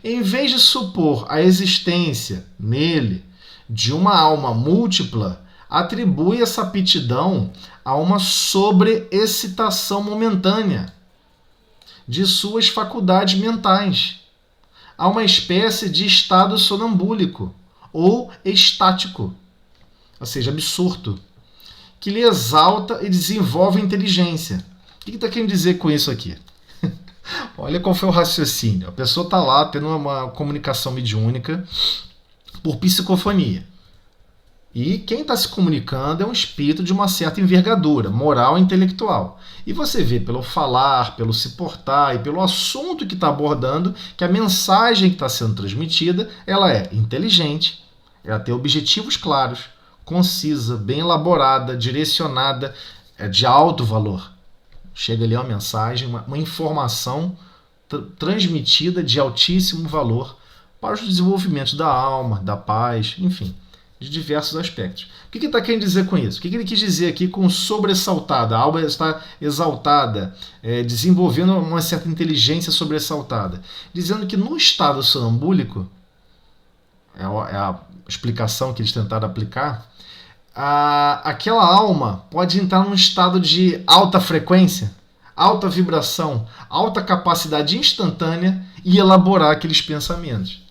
em vez de supor a existência, nele, de uma alma múltipla, atribui essa aptidão a uma sobreexcitação momentânea de suas faculdades mentais, a uma espécie de estado sonambúlico ou estático, ou seja, absurdo, que lhe exalta e desenvolve a inteligência. O que está querendo dizer com isso aqui? Olha qual foi o raciocínio. A pessoa está lá tendo uma comunicação mediúnica por psicofonia. E quem está se comunicando é um espírito de uma certa envergadura, moral e intelectual. E você vê pelo falar, pelo se portar e pelo assunto que está abordando que a mensagem que está sendo transmitida ela é inteligente, ela tem objetivos claros, concisa, bem elaborada, direcionada, de alto valor. Chega ali uma mensagem, uma informação transmitida de altíssimo valor para o desenvolvimento da alma, da paz, enfim, de diversos aspectos. O que ele está querendo dizer com isso? O que ele quis dizer aqui com sobressaltada? A alma está exaltada, desenvolvendo uma certa inteligência sobressaltada. Dizendo que no estado sonambúlico, é a explicação que eles tentaram aplicar, aquela alma pode entrar num estado de alta frequência, alta vibração, alta capacidade instantânea e elaborar aqueles pensamentos.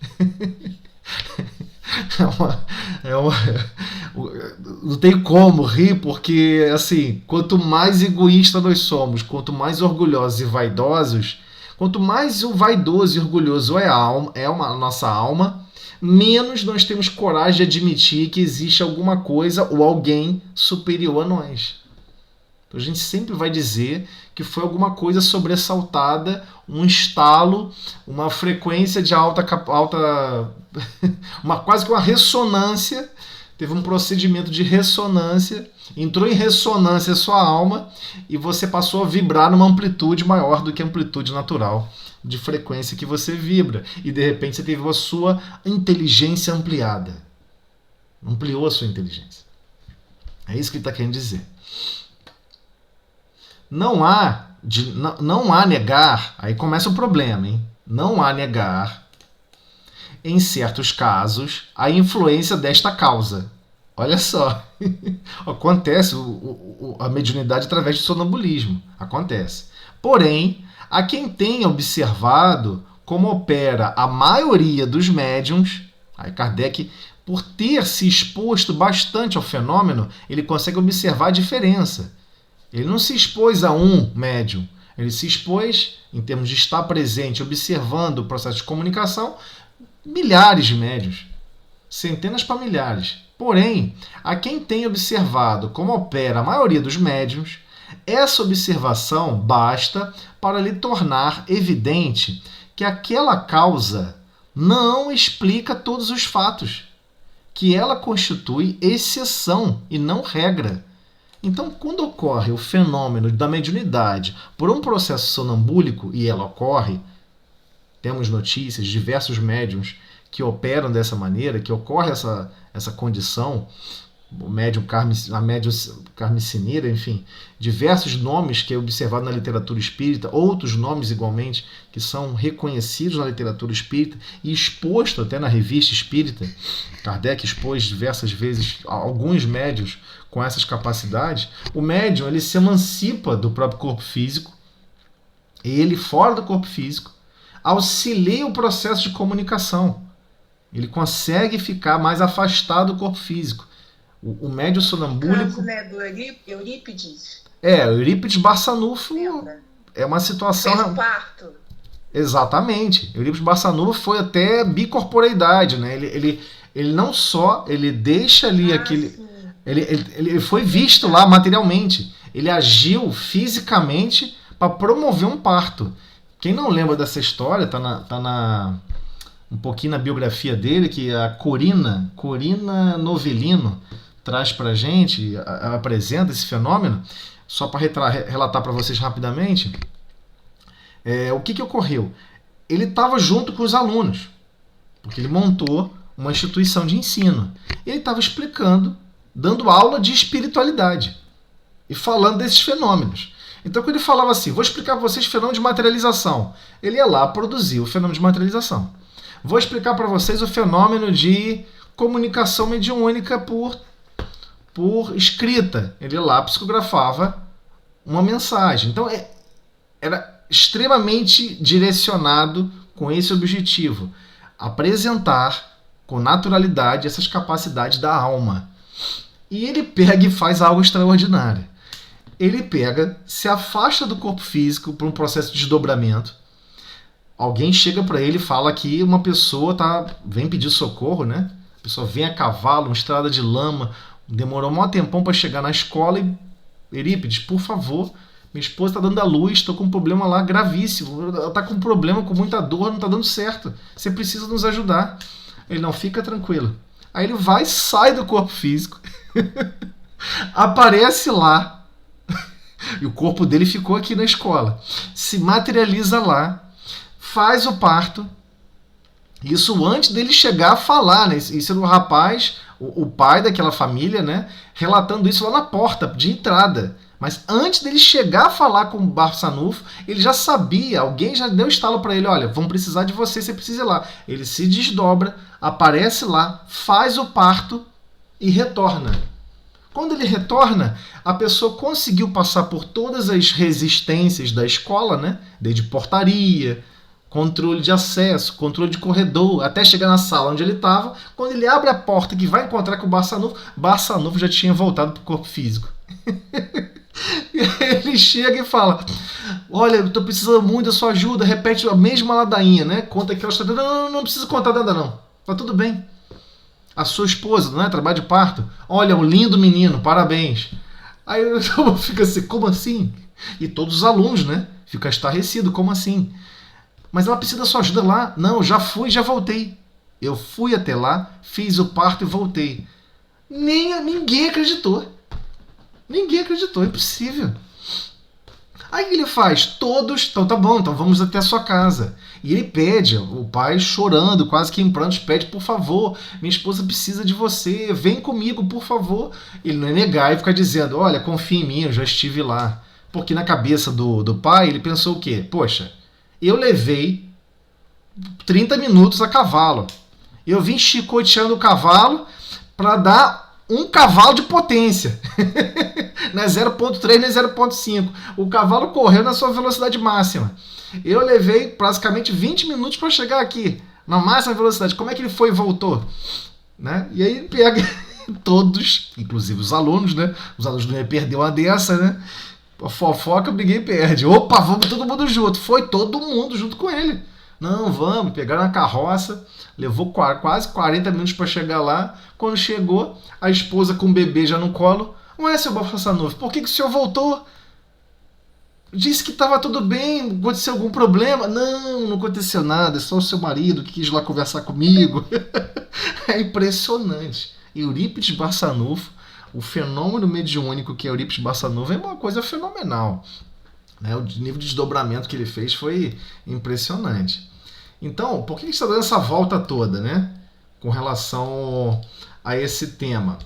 Não tem como rir, porque assim, quanto mais egoísta nós somos, quanto mais orgulhosos e vaidosos, quanto mais o vaidoso e orgulhoso é a nossa alma, menos nós temos coragem de admitir que existe alguma coisa ou alguém superior a nós. Então a gente sempre vai dizer que foi alguma coisa sobressaltada, um estalo, uma frequência de alta quase que uma ressonância, teve um procedimento de ressonância, entrou em ressonância a sua alma e você passou a vibrar numa amplitude maior do que a amplitude natural de frequência que você vibra. E de repente você teve a sua inteligência ampliada. Ampliou a sua inteligência. É isso que ele está querendo dizer. Não há negar, aí começa o problema, hein? Não há negar, em certos casos, a influência desta causa. Olha só, acontece a mediunidade através de sonambulismo, acontece. Porém, a quem tenha observado como opera a maioria dos médiuns, aí Kardec, por ter se exposto bastante ao fenômeno, ele consegue observar a diferença. Ele não se expôs a um médium, ele se expôs, em termos de estar presente, observando o processo de comunicação, milhares de médiuns, centenas para milhares. Porém, a quem tem observado como opera a maioria dos médiuns, essa observação basta para lhe tornar evidente que aquela causa não explica todos os fatos, que ela constitui exceção e não regra. Então, quando ocorre o fenômeno da mediunidade por um processo sonambúlico, e ela ocorre, temos notícias de diversos médiuns que operam dessa maneira, que ocorre essa condição, o médium a médium carmicineira, enfim, diversos nomes que é observado na literatura espírita, outros nomes igualmente que são reconhecidos na literatura espírita e exposto até na revista espírita. Kardec expôs diversas vezes alguns médiuns com essas capacidades. O médium, ele se emancipa do próprio corpo físico, ele fora do corpo físico auxilia o processo de comunicação. Ele consegue ficar mais afastado do corpo físico. O médium sonambúlico... No caso, né, do Eurípides. Eurípides Barçanufo é uma situação... Fez o parto. Exatamente. Eurípides Barçanufo foi até bicorporeidade, né? Ele não só... Ele deixa ali aquele... Ele foi visto lá materialmente. Ele agiu fisicamente para promover um parto. Quem não lembra dessa história, tá um pouquinho na biografia dele, que a Corina Novelino traz pra gente, apresenta esse fenômeno, só para relatar para vocês rapidamente. O que ocorreu? Ele estava junto com os alunos, porque ele montou uma instituição de ensino. Ele estava explicando, dando aula de espiritualidade e falando desses fenômenos. Então, quando ele falava assim, vou explicar para vocês o fenômeno de materialização, ele ia lá produzir o fenômeno de materialização. Vou explicar para vocês o fenômeno de comunicação mediúnica por escrita. Ele lá psicografava uma mensagem. Então, era extremamente direcionado com esse objetivo. Apresentar com naturalidade essas capacidades da alma. E ele pega e faz algo extraordinário. Ele pega, se afasta do corpo físico por um processo de desdobramento. Alguém chega para ele e fala que uma pessoa vem pedir socorro, né? A pessoa vem a cavalo, uma estrada de lama, demorou um tempão para chegar na escola e Eurípides, por favor, minha esposa está dando à luz, estou com um problema lá gravíssimo, ela está com um problema, com muita dor, não está dando certo, você precisa nos ajudar. Ele não fica tranquilo. Aí ele vai, sai do corpo físico, aparece lá, e o corpo dele ficou aqui na escola, se materializa lá, faz o parto, isso antes dele chegar a falar, né? Isso era o rapaz, o pai daquela família, né? Relatando isso lá na porta de entrada. Mas antes dele chegar a falar com o Barçanufo, ele já sabia, alguém já deu estalo para ele, olha, vamos precisar de você precisa ir lá. Ele se desdobra, aparece lá, faz o parto e retorna. Quando ele retorna, a pessoa conseguiu passar por todas as resistências da escola, né? Desde portaria, controle de acesso, controle de corredor, até chegar na sala onde ele estava. Quando ele abre a porta que vai encontrar com o Barçanufo já tinha voltado para o corpo físico. Ele chega e fala, olha, eu estou precisando muito da sua ajuda, repete a mesma ladainha, né? Conta aquela história. Não precisa contar nada não, tá tudo bem. A sua esposa, não é? Trabalho de parto. Olha, um lindo menino, parabéns. Aí eu fico assim, como assim? E todos os alunos, né? Ficam estarrecidos, como assim? Mas ela precisa da sua ajuda lá. Não, já fui, já voltei. Eu fui até lá, fiz o parto e voltei. Ninguém acreditou. Ninguém acreditou, é impossível. Aí o que ele faz? Todos, então tá bom, então vamos até a sua casa. E ele pede, o pai chorando, quase que em prantos, pede, por favor, minha esposa precisa de você, vem comigo, por favor. Ele não é negar e ficar dizendo, olha, confia em mim, eu já estive lá. Porque na cabeça do pai, ele pensou o quê? Poxa, eu levei 30 minutos a cavalo. Eu vim chicoteando o cavalo para dar um cavalo de potência. Não é 0.3 nem 0.5. O cavalo correu na sua velocidade máxima. Eu levei praticamente 20 minutos para chegar aqui, na máxima velocidade. Como é que ele foi e voltou? Né? E aí pega todos, inclusive os alunos, né? Os alunos não iam perder uma dessa, né? A fofoca ninguém perde. Opa, vamos todo mundo junto. Foi todo mundo junto com ele. Não, vamos. Pegaram a carroça. Levou quase 40 minutos para chegar lá. Quando chegou, a esposa com o bebê já no colo. Ué, seu Barçanufo, por que o senhor voltou? Disse que estava tudo bem, aconteceu algum problema? Não aconteceu nada, é só o seu marido que quis lá conversar comigo. É impressionante. Eurípides Barçanufo, o fenômeno mediúnico que é Eurípides Barçanufo é uma coisa fenomenal. O nível de desdobramento que ele fez foi impressionante. Então, por que a gente está dando essa volta toda, né? Com relação a esse tema?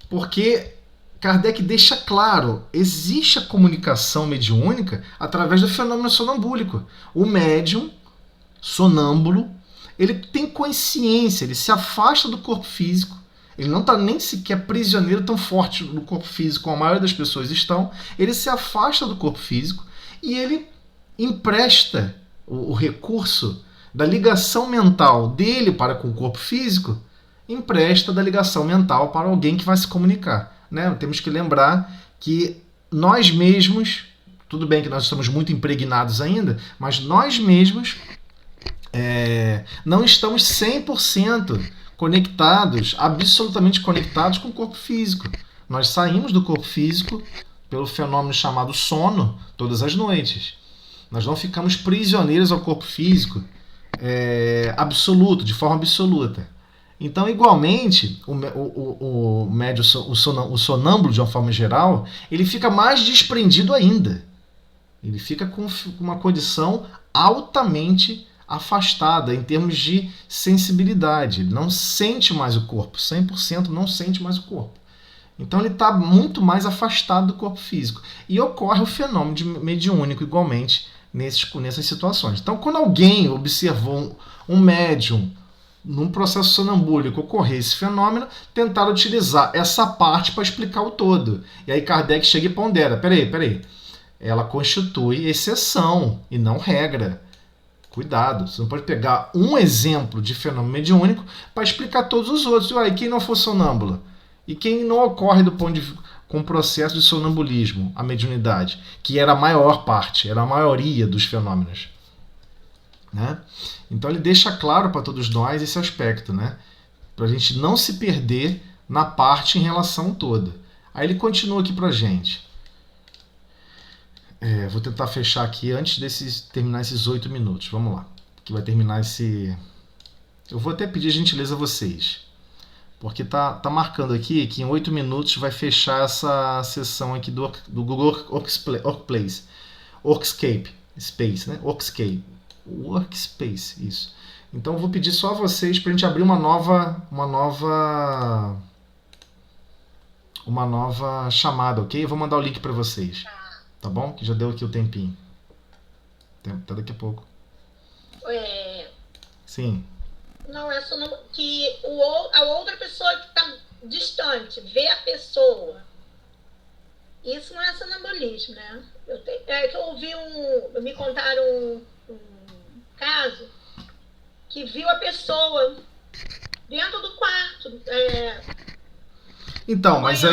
Porque Kardec deixa claro, existe a comunicação mediúnica através do fenômeno sonambúlico. O médium, sonâmbulo, ele tem consciência, ele se afasta do corpo físico, ele não está nem sequer prisioneiro tão forte no corpo físico como a maioria das pessoas estão, ele se afasta do corpo físico e ele empresta o recurso da ligação mental dele para com o corpo físico, empresta da ligação mental para alguém que vai se comunicar. Né? Temos que lembrar que nós mesmos, tudo bem que nós estamos muito impregnados ainda, mas nós mesmos não estamos 100% conectados, absolutamente conectados com o corpo físico. Nós saímos do corpo físico pelo fenômeno chamado sono todas as noites. Nós não ficamos prisioneiros ao corpo físico absoluto, de forma absoluta. Então, igualmente, o médio, o sonâmbulo, de uma forma geral, ele fica mais desprendido ainda. Ele fica com uma condição altamente afastada em termos de sensibilidade. Ele não sente mais o corpo, 100% não sente mais o corpo. Então ele está muito mais afastado do corpo físico. E ocorre o fenômeno de mediúnico igualmente nessas situações. Então, quando alguém observou um médium num processo sonambúlico ocorrer esse fenômeno, tentaram utilizar essa parte para explicar o todo. E aí Kardec chega e pondera, peraí, ela constitui exceção e não regra. Cuidado, você não pode pegar um exemplo de fenômeno mediúnico para explicar todos os outros. E quem não for sonâmbula? E quem não ocorre com o processo de sonambulismo, a mediunidade, que era a maior parte, era a maioria dos fenômenos. Né? Então ele deixa claro para todos nós esse aspecto, né? Para a gente não se perder na parte em relação toda. Aí ele continua aqui para a gente. Vou tentar fechar aqui antes de terminar esses 8 minutos. Vamos lá. Que vai terminar esse... Eu vou até pedir gentileza a vocês. Porque tá marcando aqui que em 8 minutos vai fechar essa sessão aqui do Google Workscape Space, né? Workspace, isso. Então eu vou pedir só a vocês para a gente abrir uma nova chamada, ok? Eu vou mandar o link para vocês. Tá bom? Que já deu aqui o tempinho. Até daqui a pouco. Sim. Não, é só que a outra pessoa que está distante vê a pessoa. Isso não é sonambulismo, né? Que eu ouvi me contaram um caso que viu a pessoa dentro do quarto. Então, mas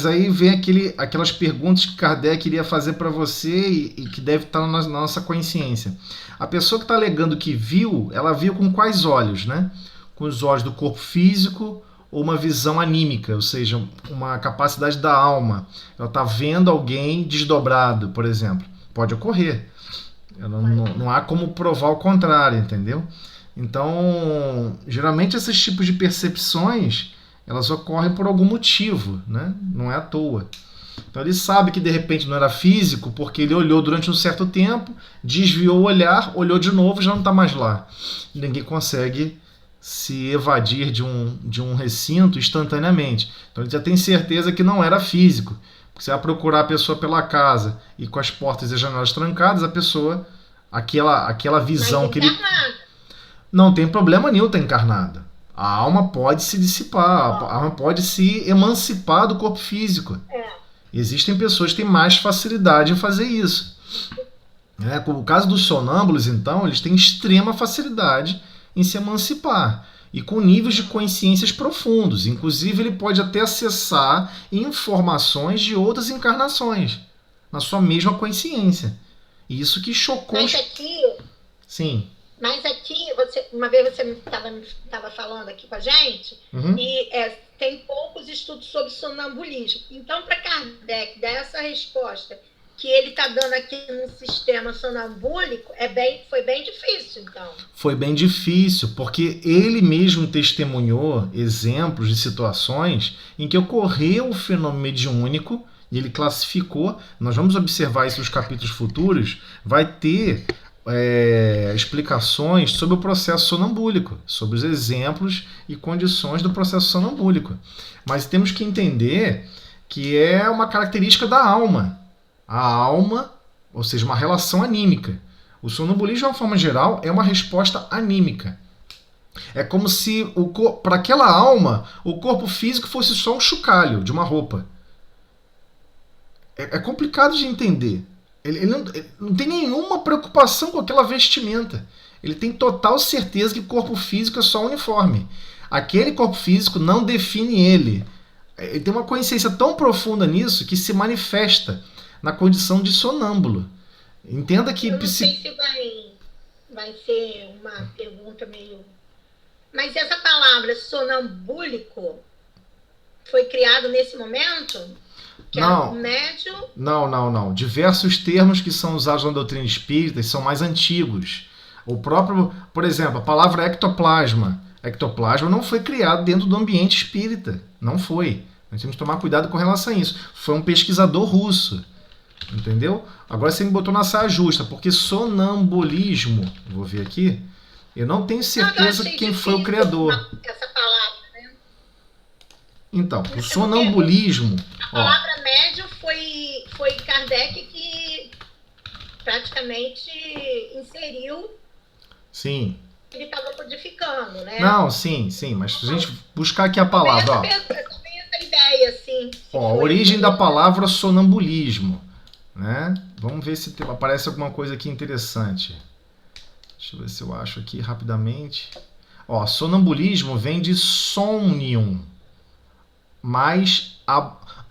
aí vem aquelas perguntas que Kardec iria fazer para você e que deve estar na nossa consciência. A pessoa que está alegando que viu, ela viu com quais olhos, né? Com os olhos do corpo físico ou uma visão anímica, ou seja, uma capacidade da alma. Ela está vendo alguém desdobrado, por exemplo. Pode ocorrer. Não há como provar o contrário, entendeu? Então, geralmente esses tipos de percepções, elas ocorrem por algum motivo, né? Não é à toa. Então ele sabe que de repente não era físico porque ele olhou durante um certo tempo, desviou o olhar, olhou de novo e já não está mais lá. Ninguém consegue se evadir de um recinto instantaneamente. Então ele já tem certeza que não era físico. Porque você vai procurar a pessoa pela casa e com as portas e as janelas trancadas, a pessoa, aquela visão que ele... Não tem problema nenhum estar encarnada. A alma pode se dissipar, a alma pode se emancipar do corpo físico. Existem pessoas que têm mais facilidade em fazer isso. No caso dos sonâmbulos, então, eles têm extrema facilidade em se emancipar. E com níveis de consciências profundos. Inclusive, ele pode até acessar informações de outras encarnações na sua mesma consciência. E isso que chocou... Mas aqui... Sim. Mas aqui, uma vez você estava falando aqui com a gente, e tem poucos estudos sobre sonambulismo. Então, para Kardec dar essa resposta que ele está dando aqui no sistema sonambúlico, foi bem difícil, então. Foi bem difícil, porque ele mesmo testemunhou exemplos de situações em que ocorreu o fenômeno mediúnico, e ele classificou, nós vamos observar isso nos capítulos futuros, vai ter explicações sobre o processo sonambúlico, sobre os exemplos e condições do processo sonambúlico. Mas temos que entender que é uma característica da alma. A alma, ou seja, uma relação anímica. O sonambulismo, de uma forma geral, é uma resposta anímica. É como se, para aquela alma, o corpo físico fosse só um chocalho de uma roupa. É complicado de entender. Ele não tem nenhuma preocupação com aquela vestimenta. Ele tem total certeza que o corpo físico é só um uniforme. Aquele corpo físico não define ele. Ele tem uma consciência tão profunda nisso que se manifesta na condição de sonâmbulo. Entenda que... Eu não sei se vai ser uma pergunta meio... Mas essa palavra sonambúlico foi criado nesse momento? Que não. É médio? Não. Diversos termos que são usados na doutrina espírita são mais antigos. O próprio, por exemplo, a palavra ectoplasma. Ectoplasma não foi criado dentro do ambiente espírita. Não foi. Nós temos que tomar cuidado com relação a isso. Foi um pesquisador russo. Entendeu? Agora você me botou na saia justa, porque sonambulismo, vou ver aqui, eu não tenho certeza quem foi o criador. Essa palavra, né? Então, o sonambulismo... A palavra médio foi Kardec que praticamente inseriu. Sim. Ele estava codificando, né? Não, sim, mas se a gente buscar aqui a palavra... Essa ideia, assim. A origem da palavra sonambulismo. Né? Vamos ver se aparece alguma coisa aqui interessante. Deixa eu ver se eu acho aqui rapidamente. Sonambulismo vem de somnium, mais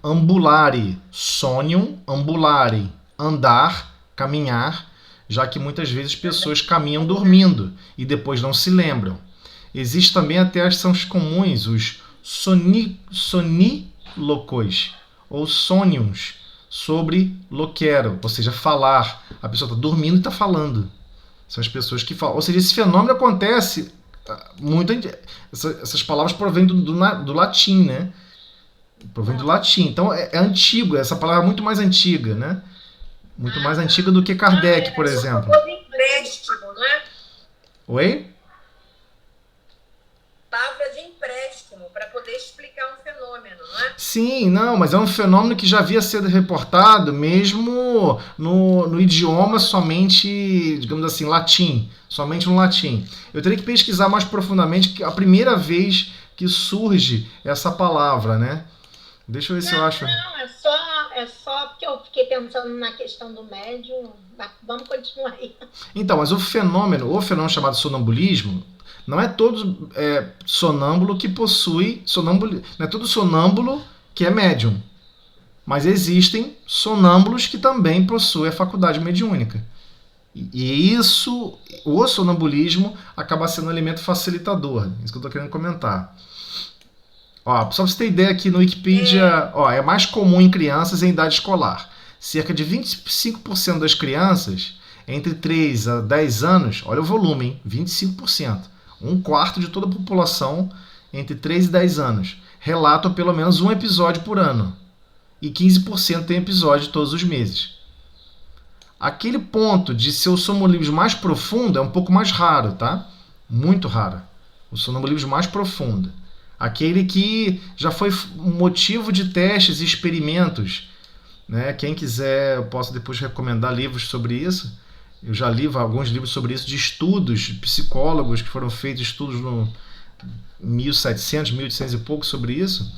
ambulare. Sonium, ambulare. Andar, caminhar, já que muitas vezes pessoas caminham dormindo e depois não se lembram. Existe também até as são comuns, os sonílocos, ou soniums, sobre loquero, ou seja, falar. A pessoa está dormindo e está falando. São as pessoas que falam. Ou seja, esse fenômeno acontece muito. Essas palavras provêm do latim, né? Provém do latim. Então é antigo. Essa palavra é muito mais antiga, né? Muito mais antiga do que Kardec, por exemplo. Empréstimo, não é? Oi? Palavra de empréstimo para poder explicar um fenômeno, não é? Sim, não, mas é um fenômeno que já havia sido reportado mesmo no idioma somente, digamos assim, latim, somente no latim. Eu teria que pesquisar mais profundamente que a primeira vez que surge essa palavra, né? Deixa eu ver se eu acho... Não, é só porque eu fiquei pensando na questão do médium. Vamos continuar aí. Então, mas o fenômeno chamado sonambulismo, não é todo sonâmbulo que possui sonâmbulo, não é todo sonâmbulo que é médium. Mas existem sonâmbulos que também possuem a faculdade mediúnica. E isso, o sonambulismo, acaba sendo um elemento facilitador. Isso que eu estou querendo comentar. Só para você ter ideia, aqui no Wikipedia, é mais comum em crianças em idade escolar. Cerca de 25% das crianças, entre 3 a 10 anos, olha o volume, hein? 25%. Um quarto de toda a população entre 3 e 10 anos relatam pelo menos um episódio por ano. E 15% tem episódio todos os meses. Aquele ponto de ser o sonambulismo mais profundo é um pouco mais raro, tá? Muito raro. O sonambulismo mais profundo. Aquele que já foi motivo de testes e experimentos. Né? Quem quiser, eu posso depois recomendar livros sobre isso. Eu já li alguns livros sobre isso, de estudos de psicólogos que foram feitos, estudos no 1700, 1800 e pouco sobre isso.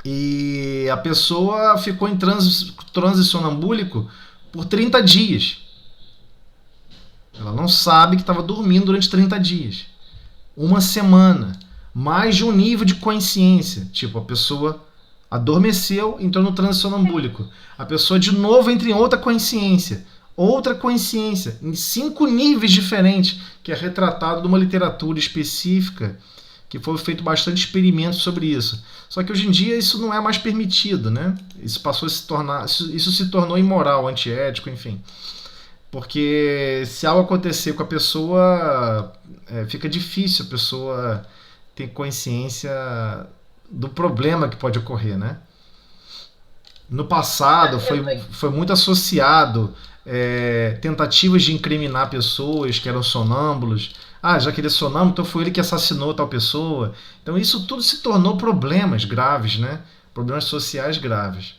E a pessoa ficou em transe sonambúlico por 30 dias. Ela não sabe que estava dormindo durante 30 dias. Uma semana. Mais de um nível de consciência. Tipo, a pessoa adormeceu, entrou no transe sonambúlico. A pessoa de novo entra em outra consciência. Outra consciência. Em 5 níveis diferentes. Que é retratado numa literatura específica. Que foi feito bastante experimentos sobre isso. Só que hoje em dia isso não é mais permitido, né? Isso passou a se tornar... Isso se tornou imoral, antiético, enfim. Porque se algo acontecer com a pessoa, fica difícil a pessoa ter consciência do problema que pode ocorrer, né? No passado foi muito associado tentativas de incriminar pessoas que eram sonâmbulos. Já que ele é sonâmbulo, então foi ele que assassinou tal pessoa. Então isso tudo se tornou problemas graves, né? Problemas sociais graves.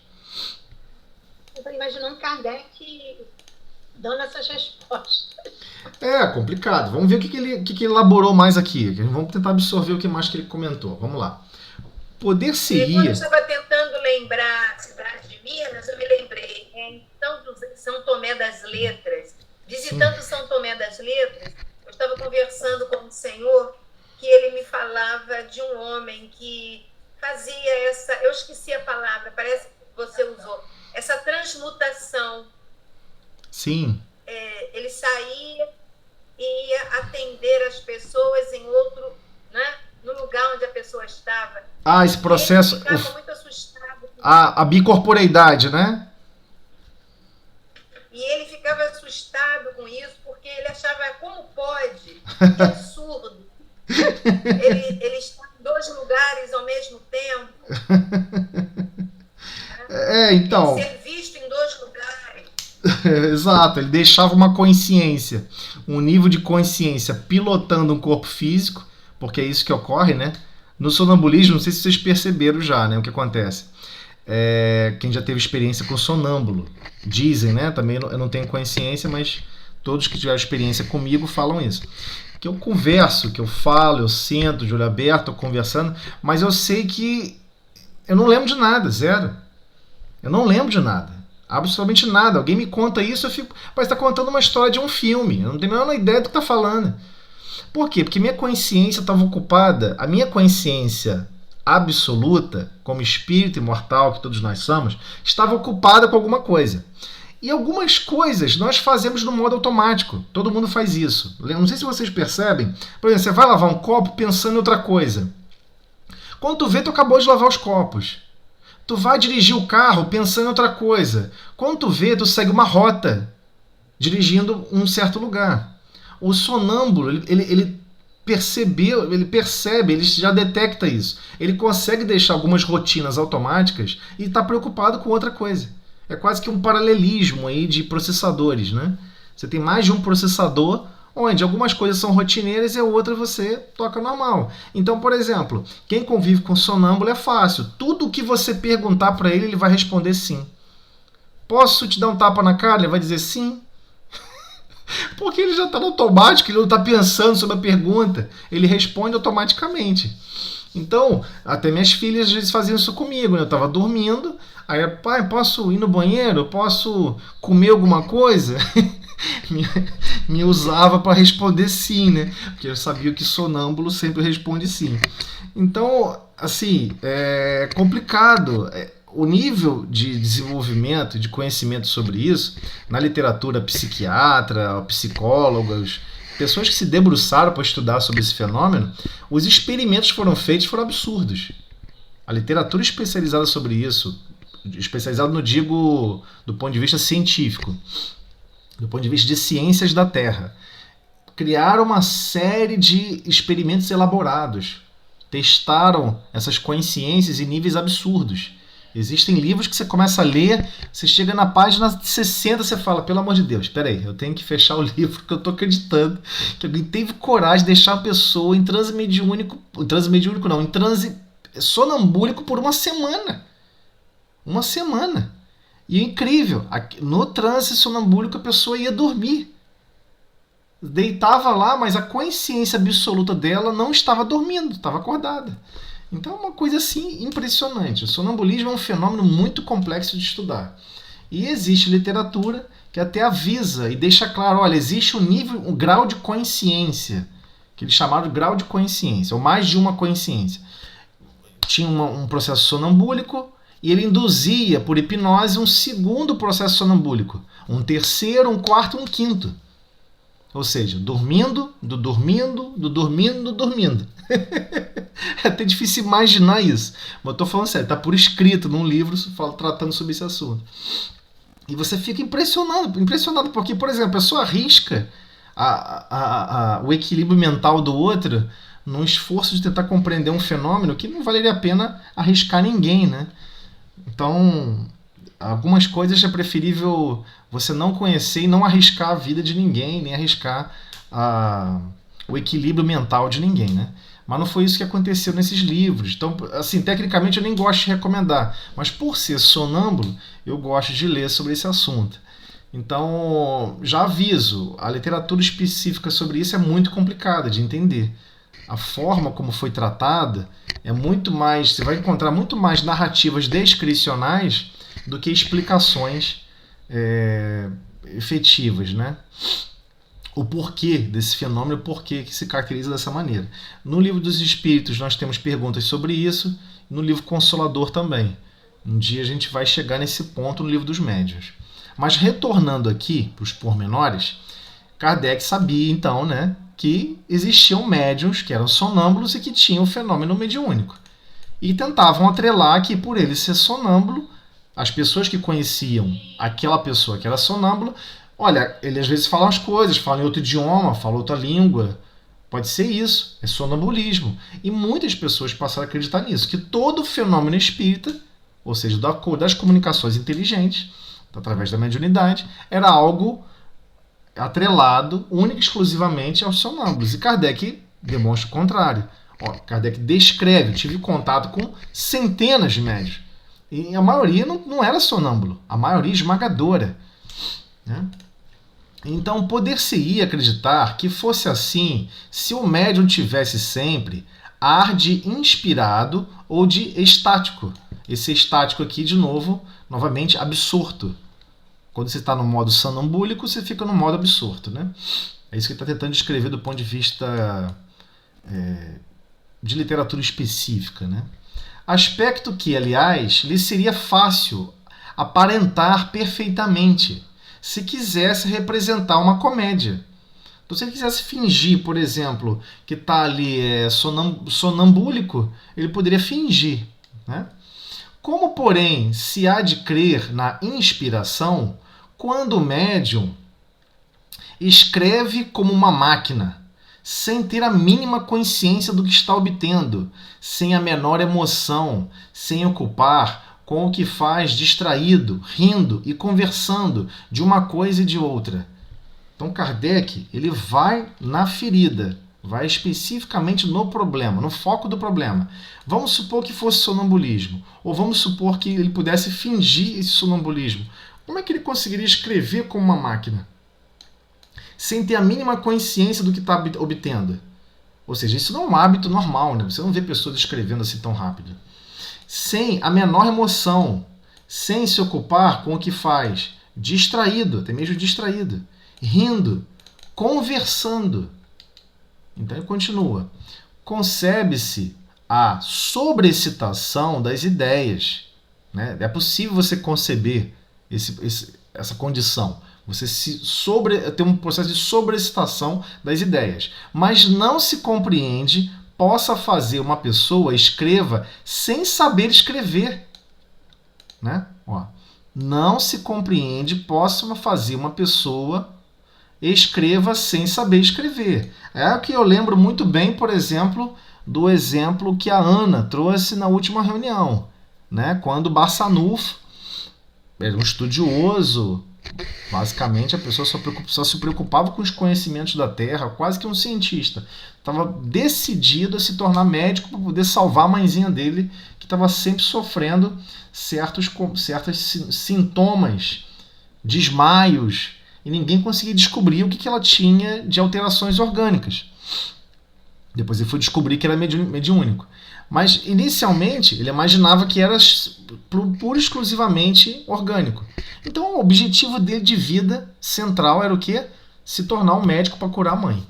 Eu estou imaginando Kardec dando essas respostas. Complicado. Vamos ver o que ele elaborou mais aqui. Vamos tentar absorver o que mais que ele comentou. Vamos lá. Poder-se-ia... Quando eu estava tentando lembrar a cidade de Minas, eu me lembrei em São Tomé das Letras. Visitando São Tomé das Letras, eu estava conversando com um senhor que ele me falava de um homem que fazia essa... Eu esqueci a palavra, parece que você usou. Essa transmutação. Sim. Ele saía e ia atender as pessoas em outro... né? No lugar onde a pessoa estava. Esse processo... Ele ficava muito assustado. A bicorporeidade, né? E ele ficava assustado com isso, porque ele achava, como pode? Que absurdo. Ele está em 2 lugares ao mesmo tempo. Então... Ser visto em 2 lugares. Exato, ele deixava uma consciência, um nível de consciência pilotando um corpo físico, porque é isso que ocorre, né? No sonambulismo, não sei se vocês perceberam já, né, o que acontece. Quem já teve experiência com sonâmbulo, dizem, né? Também eu não tenho consciência, mas todos que tiveram experiência comigo falam isso. Que eu converso, que eu falo, eu sento de olho aberto, estou conversando, mas eu sei que eu não lembro de nada, zero. Eu não lembro de nada. Absolutamente nada. Alguém me conta isso, eu fico... Parece que está contando uma história de um filme. Eu não tenho a menor ideia do que está falando. Por quê? Porque minha consciência estava ocupada, a minha consciência absoluta, como espírito imortal que todos nós somos, estava ocupada com alguma coisa. E algumas coisas nós fazemos no modo automático. Todo mundo faz isso. Não sei se vocês percebem. Por exemplo, você vai lavar um copo pensando em outra coisa. Quando tu vê, tu acabou de lavar os copos. Tu vai dirigir o carro pensando em outra coisa. Quando tu vê, tu segue uma rota, dirigindo um certo lugar. O sonâmbulo, ele percebe, ele já detecta isso. Ele consegue deixar algumas rotinas automáticas e está preocupado com outra coisa. É quase que um paralelismo aí de processadores, né? Você tem mais de um processador, onde algumas coisas são rotineiras e a outra você toca normal. Então, por exemplo, quem convive com sonâmbulo é fácil. Tudo que você perguntar para ele, ele vai responder sim. Posso te dar um tapa na cara? Ele vai dizer sim. Porque ele já está no automático, ele não está pensando sobre a pergunta. Ele responde automaticamente. Então, até minhas filhas às vezes faziam isso comigo, né? Eu estava dormindo, aí, pai, posso ir no banheiro? Posso comer alguma coisa? me usava para responder sim, né? Porque eu sabia que sonâmbulo sempre responde sim. Então, assim, é complicado. O nível de desenvolvimento e de conhecimento sobre isso, na literatura psiquiatra, psicólogos, pessoas que se debruçaram para estudar sobre esse fenômeno, os experimentos que foram feitos foram absurdos. A literatura especializada sobre isso, especializada não digo do ponto de vista científico, do ponto de vista de ciências da Terra, criaram uma série de experimentos elaborados, testaram essas consciências em níveis absurdos. Existem livros que você começa a ler, você chega na página 60, você fala, pelo amor de Deus, espera aí, eu tenho que fechar o livro porque eu estou acreditando que alguém teve coragem de deixar uma pessoa em transe mediúnico, em transe sonambúlico por uma semana. Uma semana. E é incrível, no transe sonambúlico a pessoa ia dormir. Deitava lá, mas a consciência absoluta dela não estava dormindo, estava acordada. Então é uma coisa assim impressionante. O sonambulismo é um fenômeno muito complexo de estudar. E existe literatura que até avisa e deixa claro, olha, existe um grau de consciência, que eles chamaram de grau de consciência, ou mais de uma consciência. Tinha um processo sonambúlico e ele induzia por hipnose um segundo processo sonambúlico, um terceiro, um quarto, um quinto. Ou seja, dormindo. É até difícil imaginar isso. Mas eu tô falando sério, tá por escrito num livro tratando sobre esse assunto. E você fica impressionado porque, por exemplo, a pessoa arrisca o equilíbrio mental do outro num esforço de tentar compreender um fenômeno que não valeria a pena arriscar ninguém, né? Então, algumas coisas é preferível você não conhecer e não arriscar a vida de ninguém, nem arriscar o equilíbrio mental de ninguém, né? Mas não foi isso que aconteceu nesses livros. Então, assim, tecnicamente eu nem gosto de recomendar, mas por ser sonâmbulo, eu gosto de ler sobre esse assunto. Então, já aviso, a literatura específica sobre isso é muito complicada de entender. A forma como foi tratada é muito mais, você vai encontrar muito mais narrativas descricionais do que explicações efetivas, né? O porquê desse fenômeno, o porquê que se caracteriza dessa maneira. No Livro dos Espíritos nós temos perguntas sobre isso, no Livro Consolador também. Um dia a gente vai chegar nesse ponto no Livro dos Médiuns. Mas retornando aqui para os pormenores, Kardec sabia então, né, que existiam médiuns que eram sonâmbulos e que tinham o fenômeno mediúnico. E tentavam atrelar que, por ele ser sonâmbulo, as pessoas que conheciam aquela pessoa que era sonâmbula, olha, ele às vezes fala as coisas, fala em outro idioma, fala outra língua. Pode ser isso, é sonambulismo. E muitas pessoas passaram a acreditar nisso, que todo fenômeno espírita, ou seja, das comunicações inteligentes, através da mediunidade, era algo atrelado única e exclusivamente aos sonâmbulos. E Kardec demonstra o contrário. Kardec descreve, tive contato com centenas de médiuns. E a maioria não era sonâmbulo, a maioria esmagadora, né? Então, poder-se-ia acreditar que fosse assim se o médium tivesse sempre ar de inspirado ou de estático. Esse estático aqui, de novo, novamente, absorto. Quando você está no modo sonambúlico, você fica no modo absorto, né? É isso que ele está tentando descrever do ponto de vista de literatura específica, né? Aspecto que, aliás, lhe seria fácil aparentar perfeitamente se quisesse representar uma comédia. Então, se ele quisesse fingir, por exemplo, que está ali sonambúlico, ele poderia fingir, né? Como, porém, se há de crer na inspiração quando o médium escreve como uma máquina, sem ter a mínima consciência do que está obtendo, sem a menor emoção, sem ocupar com o que faz distraído, rindo e conversando de uma coisa e de outra. Então Kardec, ele vai na ferida, vai especificamente no problema, no foco do problema. Vamos supor que fosse sonambulismo, ou vamos supor que ele pudesse fingir esse sonambulismo. Como é que ele conseguiria escrever como uma máquina? Sem ter a mínima consciência do que está obtendo. Ou seja, isso não é um hábito normal, né? Você não vê pessoas escrevendo assim tão rápido. Sem a menor emoção, sem se ocupar com o que faz, distraído, até mesmo distraído, rindo, conversando. Então ele continua. Concebe-se a sobreexcitação das ideias, né? É possível você conceber essa condição. Você tem um processo de sobreexcitação das ideias. Mas não se compreende possa fazer uma pessoa escreva sem saber escrever. Né? Não se compreende possa fazer uma pessoa escreva sem saber escrever. É o que eu lembro muito bem, por exemplo, do exemplo que a Ana trouxe na última reunião. Né? Quando Barçanufo era um estudioso, basicamente a pessoa só se preocupava com os conhecimentos da Terra, quase que um cientista. Estava decidido a se tornar médico para poder salvar a mãezinha dele, que estava sempre sofrendo certos sintomas, desmaios, e ninguém conseguia descobrir o que ela tinha de alterações orgânicas. Depois ele foi descobrir que era mediúnico. Mas, inicialmente, ele imaginava que era pura e exclusivamente orgânico. Então, o objetivo dele de vida central era o quê? Se tornar um médico para curar a mãe.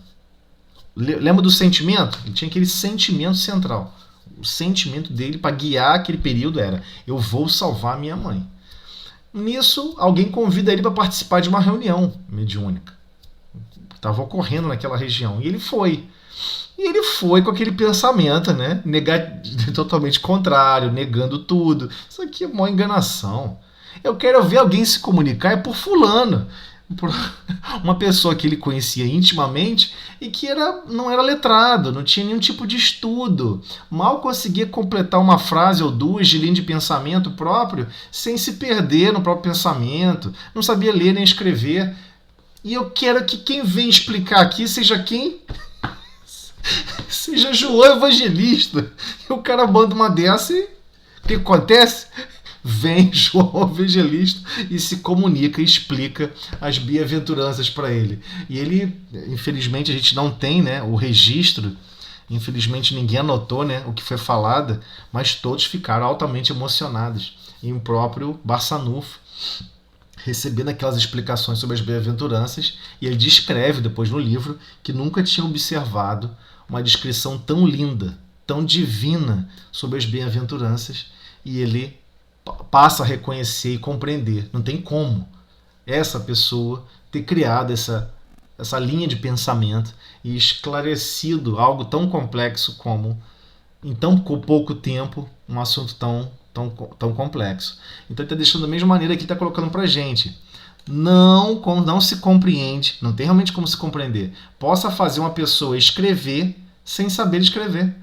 Lembra do sentimento? Ele tinha aquele sentimento central. O sentimento dele para guiar aquele período era: eu vou salvar a minha mãe. Nisso, alguém convida ele para participar de uma reunião mediúnica que estava ocorrendo naquela região. E ele foi. E ele foi com aquele pensamento, né? Totalmente contrário, negando tudo. Isso aqui é uma enganação. Eu quero ver alguém se comunicar, é por fulano. uma pessoa que ele conhecia intimamente e que não era letrado, não tinha nenhum tipo de estudo, mal conseguia completar uma frase ou duas de linha de pensamento próprio sem se perder no próprio pensamento, não sabia ler nem escrever. E eu quero que quem vem explicar aqui seja quem? Seja João Evangelista. E o cara manda uma dessa e o que acontece? Vem João Evangelista e se comunica e explica as bem-aventuranças para ele. E ele, infelizmente, a gente não tem, né, o registro, infelizmente ninguém anotou, né, o que foi falado, mas todos ficaram altamente emocionados. E o próprio Barçanufo, recebendo aquelas explicações sobre as bem-aventuranças, e ele descreve depois no livro que nunca tinha observado uma descrição tão linda, tão divina sobre as bem-aventuranças, e ele passa a reconhecer e compreender. Não tem como essa pessoa ter criado essa linha de pensamento e esclarecido algo tão complexo como, em tão pouco tempo, um assunto tão complexo. Então ele está deixando da mesma maneira que ele está colocando para a gente. Não se compreende, não tem realmente como se compreender. Possa fazer uma pessoa escrever sem saber escrever.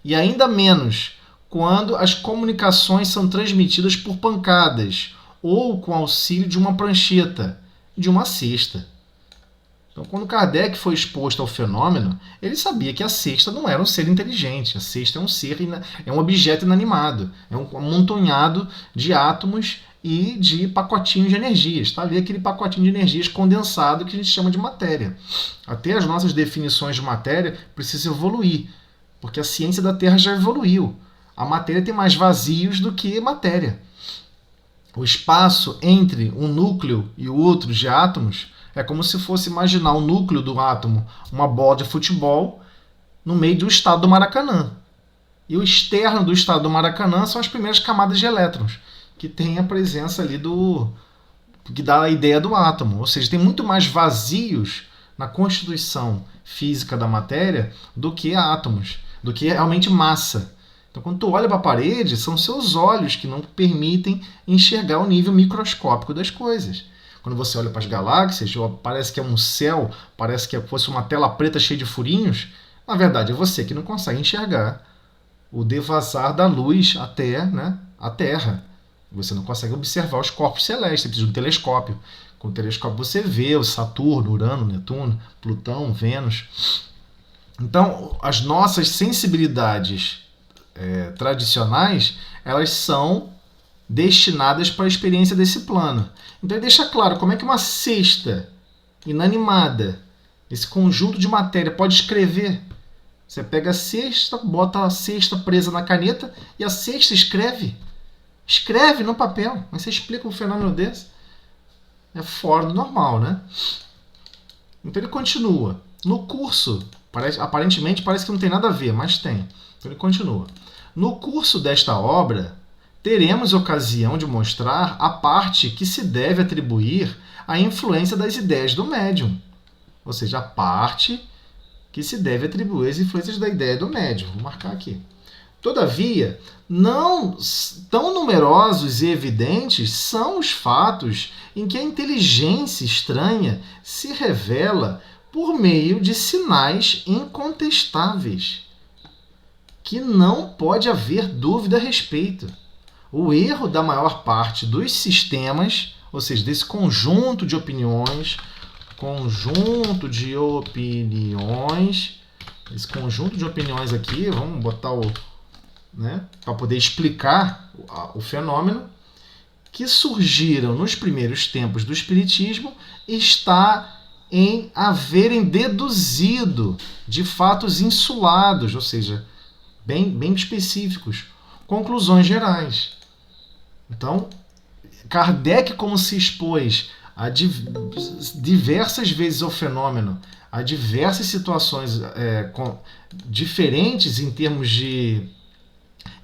E ainda menos quando as comunicações são transmitidas por pancadas ou com auxílio de uma prancheta, de uma cesta. Então, quando Kardec foi exposto ao fenômeno, ele sabia que a cesta não era um ser inteligente. A cesta é um ser, é um objeto inanimado, é um amontonhado de átomos e de pacotinhos de energias. Está ali aquele pacotinho de energias condensado que a gente chama de matéria. Até as nossas definições de matéria precisam evoluir, porque a ciência da Terra já evoluiu. A matéria tem mais vazios do que matéria. O espaço entre um núcleo e o outro de átomos é como se fosse imaginar o núcleo do átomo, uma bola de futebol, no meio do estado do Maracanã. E o externo do estado do Maracanã são as primeiras camadas de elétrons, que tem a presença ali que dá a ideia do átomo. Ou seja, tem muito mais vazios na constituição física da matéria do que átomos, do que realmente massa. Então, quando tu olha para a parede, são seus olhos que não permitem enxergar o nível microscópico das coisas. Quando você olha para as galáxias, parece que é um céu, parece que fosse uma tela preta cheia de furinhos. Na verdade, é você que não consegue enxergar o devasar da luz até, né, a Terra. Você não consegue observar os corpos celestes, você precisa de um telescópio. Com o telescópio você vê o Saturno, Urano, Netuno, Plutão, Vênus. Então, as nossas sensibilidades tradicionais, elas são destinadas para a experiência desse plano. Então ele deixa claro como é que uma cesta inanimada, esse conjunto de matéria, pode escrever. Você pega a cesta, bota a cesta presa na caneta e a cesta escreve. Escreve no papel. Mas você explica um fenômeno desse? É fora do normal, né? Então ele continua. No curso, aparentemente parece que não tem nada a ver, mas tem. Então ele continua. No curso desta obra, teremos ocasião de mostrar a parte que se deve atribuir à influência das ideias do médium. Ou seja, a parte que se deve atribuir às influências da ideia do médium. Vou marcar aqui. Todavia, não tão numerosos e evidentes são os fatos em que a inteligência estranha se revela por meio de sinais incontestáveis, que não pode haver dúvida a respeito. O erro da maior parte dos sistemas, ou seja, desse conjunto de opiniões, esse conjunto de opiniões aqui, vamos botar para poder explicar o fenômeno, que surgiram nos primeiros tempos do Espiritismo, está em haverem deduzido de fatos insulados, ou seja, bem específicos, conclusões gerais. Então, Kardec, como se expôs a diversas vezes ao fenômeno, a diversas situações diferentes em termos de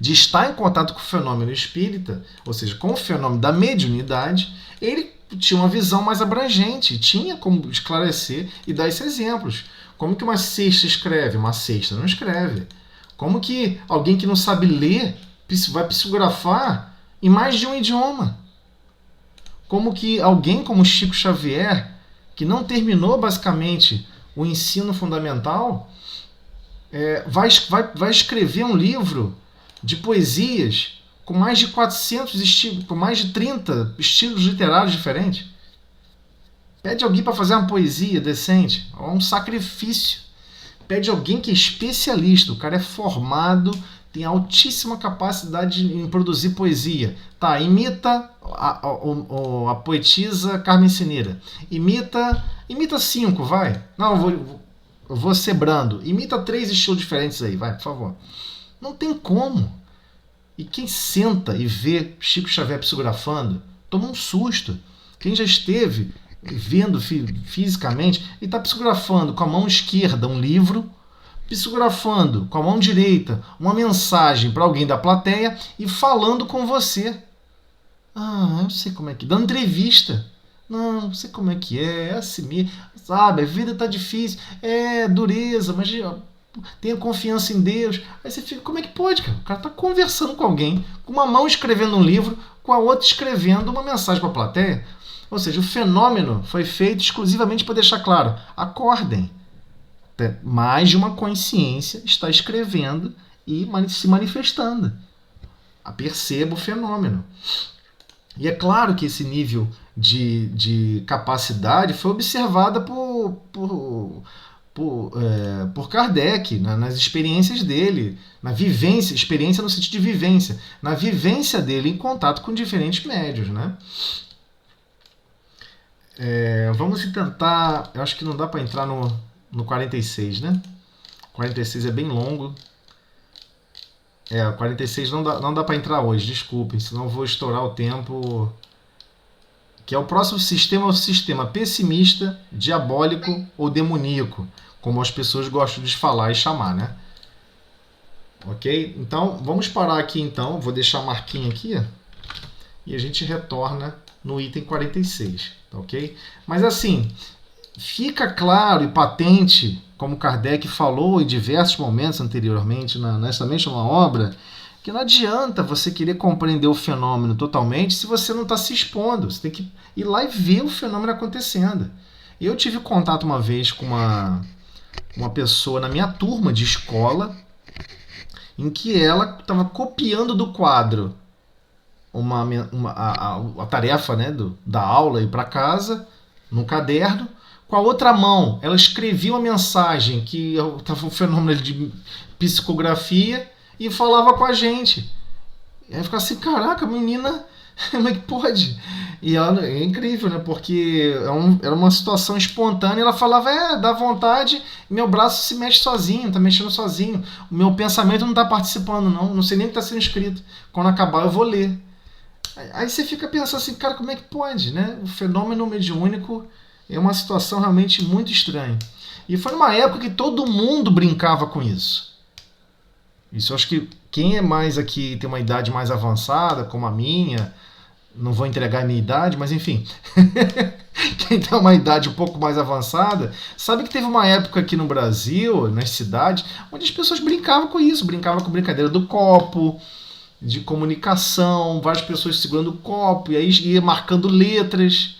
estar em contato com o fenômeno espírita, ou seja, com o fenômeno da mediunidade, ele tinha uma visão mais abrangente, tinha como esclarecer e dar esses exemplos. Como que uma cesta escreve? Uma cesta não escreve. Como que alguém que não sabe ler vai psicografar em mais de um idioma? como que alguém como Chico Xavier, que não terminou basicamente o ensino fundamental, vai escrever um livro de poesias com mais de 400 estilos, com mais de 30 estilos literários diferentes. Pede alguém para fazer uma poesia decente, é um sacrifício. Pede alguém que é especialista, o cara é formado, tem altíssima capacidade em produzir poesia. Tá, imita a poetisa Carmen Cineira. Imita 5, vai. Não, eu vou ser brando. Imita 3 estilos diferentes aí, vai, por favor. Não tem como. E quem senta e vê Chico Xavier psicografando, toma um susto. Quem já esteve vendo fisicamente, ele está psicografando com a mão esquerda um livro, psicografando com a mão direita uma mensagem para alguém da plateia e falando com você. Eu sei como é que... Dando entrevista. Não sei como é que é assim mesmo. Sabe, a vida tá difícil. Dureza, mas tenha confiança em Deus. Aí você fica, como é que pode, cara? O cara tá conversando com alguém, com uma mão escrevendo um livro, com a outra escrevendo uma mensagem para a plateia. Ou seja, o fenômeno foi feito exclusivamente para deixar claro, acordem. Mais de uma consciência está escrevendo e se manifestando. Perceba o fenômeno. E é claro que esse nível de capacidade foi observada por Kardec, nas experiências dele, na vivência, experiência no sentido de vivência, na vivência dele em contato com diferentes médiuns, né? Vamos tentar, eu acho que não dá para entrar no 46, né? 46 é bem longo. 46 não dá para entrar hoje, desculpem, senão eu vou estourar o tempo. Que é o próximo sistema, o sistema pessimista, diabólico ou demoníaco, como as pessoas gostam de falar e chamar, né? Ok? Então, vamos parar aqui então, vou deixar a marquinha aqui, e a gente retorna no item 46, tá ok? Mas assim, fica claro e patente, como Kardec falou em diversos momentos anteriormente, nessa mesma obra, que não adianta você querer compreender o fenômeno totalmente se você não está se expondo. Você tem que ir lá e ver o fenômeno acontecendo. Eu tive contato uma vez com uma pessoa na minha turma de escola, em que ela estava copiando do quadro a tarefa, né, da aula e para casa, no caderno. Com a outra mão, ela escrevia uma mensagem que estava um fenômeno de psicografia e falava com a gente. E aí ficava assim, caraca, menina, como é que pode? E ela, é incrível, né? Porque era uma situação espontânea. Ela falava, dá vontade, meu braço se mexe sozinho, tá mexendo sozinho. O meu pensamento não tá participando, não sei nem o que tá sendo escrito. Quando acabar, eu vou ler. Aí você fica pensando assim, cara, como é que pode, né? O fenômeno mediúnico é uma situação realmente muito estranha. E foi numa época que todo mundo brincava com isso. Isso eu acho que quem é mais aqui, tem uma idade mais avançada, como a minha, não vou entregar a minha idade, mas enfim, quem tem uma idade um pouco mais avançada, sabe que teve uma época aqui no Brasil, nas cidades, onde as pessoas brincavam com isso, brincavam com brincadeira do copo, de comunicação, várias pessoas segurando o copo, e aí ia marcando letras.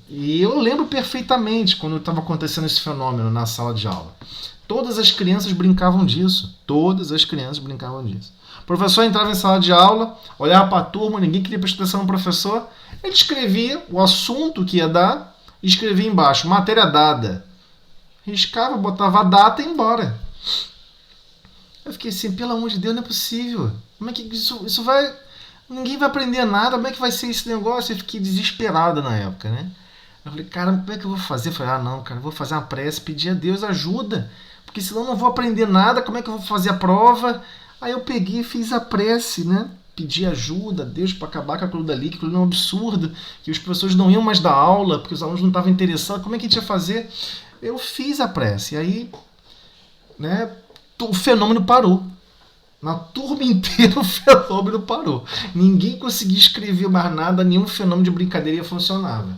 E eu lembro perfeitamente quando estava acontecendo esse fenômeno na sala de aula. Todas as crianças brincavam disso. Todas as crianças brincavam disso. O professor entrava em sala de aula, olhava para a turma, ninguém queria prestar atenção no professor. Ele escrevia o assunto que ia dar e escrevia embaixo, matéria dada. Riscava, botava a data e ia embora. Eu fiquei assim, pelo amor de Deus, não é possível. Como é que isso vai... Ninguém vai aprender nada, como é que vai ser esse negócio? Eu fiquei desesperado na época, né? Eu falei, cara, como é que eu vou fazer? Eu falei, não, cara, eu vou fazer uma prece, pedir a Deus ajuda. Porque senão eu não vou aprender nada, como é que eu vou fazer a prova? Aí eu peguei e fiz a prece, né? Pedi ajuda a Deus para acabar com aquilo dali, que aquilo não é um absurdo, que os professores não iam mais dar aula, porque os alunos não estavam interessados, como é que a gente ia fazer? Eu fiz a prece, e aí, né, o fenômeno parou. Na turma inteira o fenômeno parou. Ninguém conseguia escrever mais nada, nenhum fenômeno de brincadeira funcionava.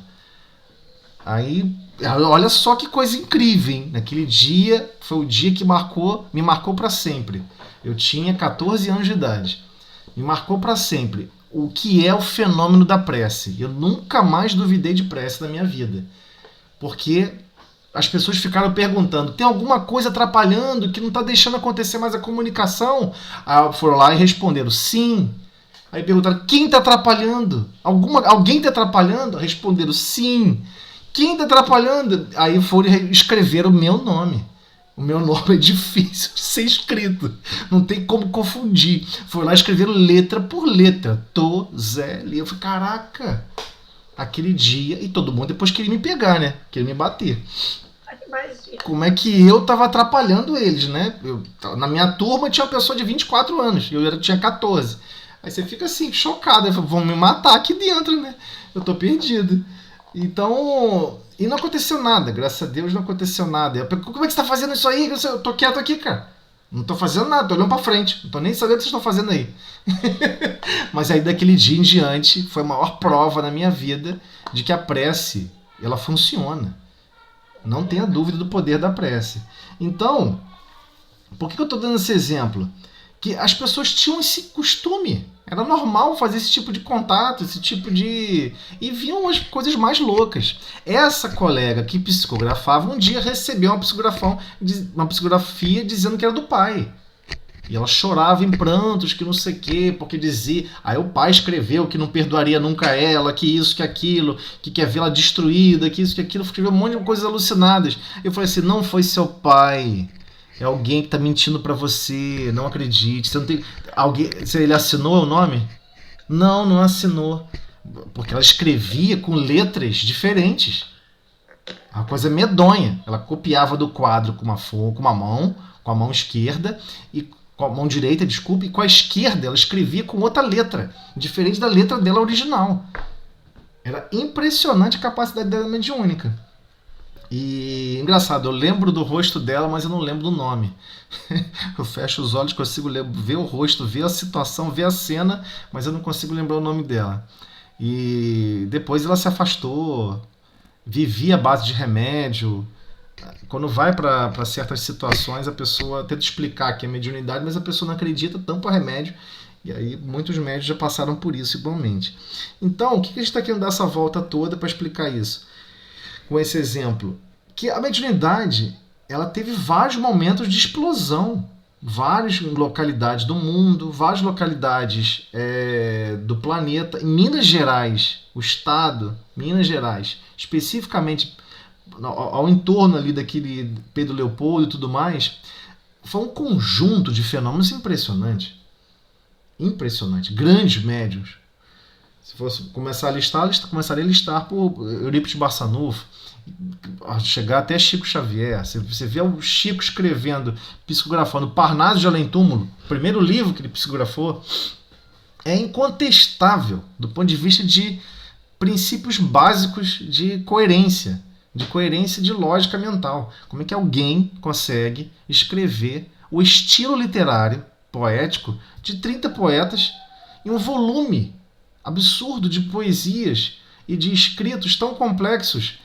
Aí, olha só que coisa incrível, hein? Naquele dia, foi o dia que me marcou para sempre. Eu tinha 14 anos de idade. Me marcou para sempre. o que é o fenômeno da prece. Eu nunca mais duvidei de prece na minha vida. Porque as pessoas ficaram perguntando, tem alguma coisa atrapalhando que não está deixando acontecer mais a comunicação? Aí foram lá e responderam, sim. Aí perguntaram, quem está atrapalhando? Alguém está atrapalhando? Responderam, sim. Quem está atrapalhando? Aí foram escrever o meu nome. O meu nome é difícil de ser escrito. Não tem como confundir. Foram lá e escreveram letra por letra. Tozeli. Eu falei, caraca. Aquele dia. E todo mundo depois queria me pegar, né? Queria me bater. Como é que eu tava atrapalhando eles, né? Na minha turma tinha uma pessoa de 24 anos. Eu tinha 14. Aí você fica assim, chocado. Eu falo, vão me matar aqui dentro, né? Eu tô perdido. Então... E não aconteceu nada, graças a Deus não aconteceu nada. Eu pergunto, como é que você tá fazendo isso aí? Eu tô quieto aqui, cara. Não tô fazendo nada, tô olhando pra frente. Não tô nem sabendo o que vocês estão fazendo aí. Mas aí daquele dia em diante foi a maior prova na minha vida de que a prece, ela funciona. Não tenha dúvida do poder da prece. Então, por que eu tô dando esse exemplo? Que as pessoas tinham esse costume. Era normal fazer esse tipo de contato, esse tipo de... E viam as coisas mais loucas. Essa colega que psicografava, um dia recebeu uma psicografia dizendo que era do pai. E ela chorava em prantos, que não sei o quê, porque dizia... Aí o pai escreveu que não perdoaria nunca ela, que isso, que aquilo, que quer vê-la destruída, que isso, que aquilo. Escreveu um monte de coisas alucinadas. Eu falei assim, não foi seu pai... É alguém que está mentindo para você, não acredite. Você não tem... Ele assinou o nome? Não, não assinou. Porque ela escrevia com letras diferentes. Uma coisa medonha. Ela copiava do quadro com a mão esquerda, e com a mão direita, desculpe, e com a esquerda ela escrevia com outra letra, diferente da letra dela original. Era impressionante a capacidade dela mediúnica. E engraçado, eu lembro do rosto dela, mas eu não lembro do nome. Eu fecho os olhos, consigo ver o rosto, ver a situação, ver a cena, mas eu não consigo lembrar o nome dela. E depois ela se afastou, vivia à base de remédio. Quando vai para certas situações, a pessoa tenta explicar que é mediunidade, mas a pessoa não acredita, tampa remédio. E aí muitos médios já passaram por isso igualmente. Então, o que a gente está querendo dar essa volta toda para explicar isso? Com esse exemplo, que a mediunidade ela teve vários momentos de explosão, várias localidades do mundo, várias localidades do planeta. Em Minas Gerais, o estado, Minas Gerais, especificamente ao entorno ali daquele Pedro Leopoldo e tudo mais, foi um conjunto de fenômenos impressionante. Impressionante. Grandes médiuns. Se fosse começar a listar, começaria a listar por Eurípides Barçanufo, chegar até Chico Xavier. Você vê o Chico escrevendo, psicografando Parnaso de Além Túmulo, o primeiro livro que ele psicografou, é incontestável do ponto de vista de princípios básicos de coerência de lógica mental. Como é que alguém consegue escrever o estilo literário, poético, de 30 poetas em um volume absurdo de poesias e de escritos tão complexos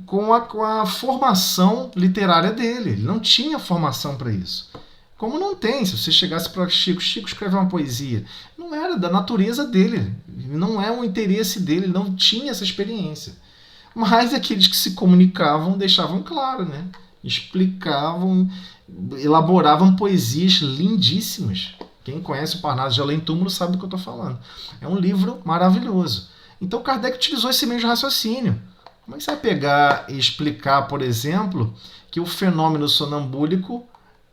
com a formação literária dele. Ele não tinha formação para isso. Como não tem, se você chegasse para Chico escreveu uma poesia, não era da natureza dele, não é um interesse dele, ele não tinha essa experiência. Mas aqueles que se comunicavam deixavam claro, né? Explicavam, elaboravam poesias lindíssimas. Quem conhece o Parnaso de Além Túmulo sabe do que eu estou falando. É um livro maravilhoso. Então Kardec utilizou esse mesmo raciocínio. Como é que você vai pegar e explicar, por exemplo, que o fenômeno sonambúlico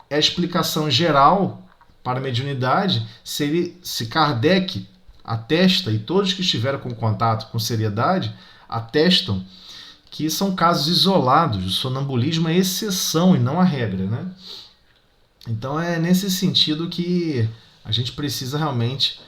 é a explicação geral para a mediunidade, se Kardec atesta, e todos que estiveram com contato com seriedade, atestam que são casos isolados, o sonambulismo é exceção e não a regra, né? Então é nesse sentido que a gente precisa realmente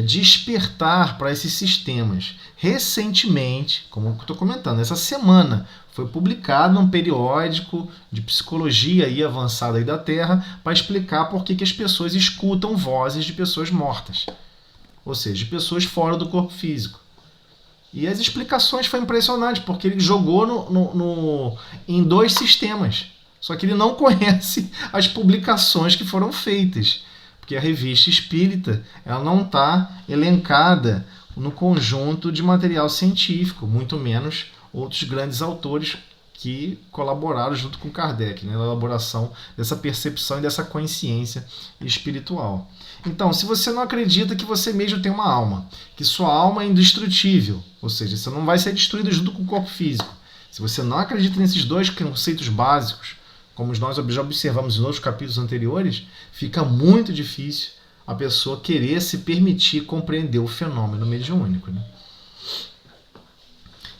despertar para esses sistemas. Recentemente, como eu estou comentando, essa semana foi publicado um periódico de psicologia aí avançada aí da Terra para explicar por que as pessoas escutam vozes de pessoas mortas, ou seja, de pessoas fora do corpo físico. E as explicações foram impressionantes, porque ele jogou em 2 sistemas. Só que ele não conhece as publicações que foram feitas. porque a revista espírita ela não está elencada no conjunto de material científico, muito menos outros grandes autores que colaboraram junto com Kardec, né, na elaboração dessa percepção e dessa consciência espiritual. Então, se você não acredita que você mesmo tem uma alma, que sua alma é indestrutível, ou seja, você não vai ser destruído junto com o corpo físico, se você não acredita nesses dois conceitos básicos, como nós já observamos em outros capítulos anteriores, fica muito difícil a pessoa querer se permitir compreender o fenômeno mediúnico, né?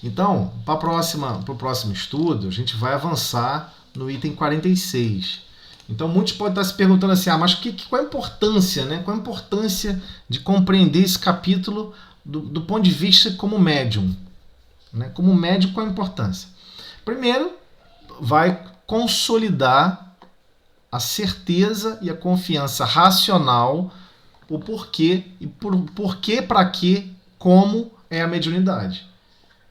Então, para o próximo estudo, a gente vai avançar no item 46. Então, muitos podem estar se perguntando assim, mas qual a importância, né? Qual a importância de compreender esse capítulo do ponto de vista como médium? Né? Como médium, qual a importância? Primeiro, vai consolidar a certeza e a confiança racional, o porquê, e porquê, para quê, como é a mediunidade.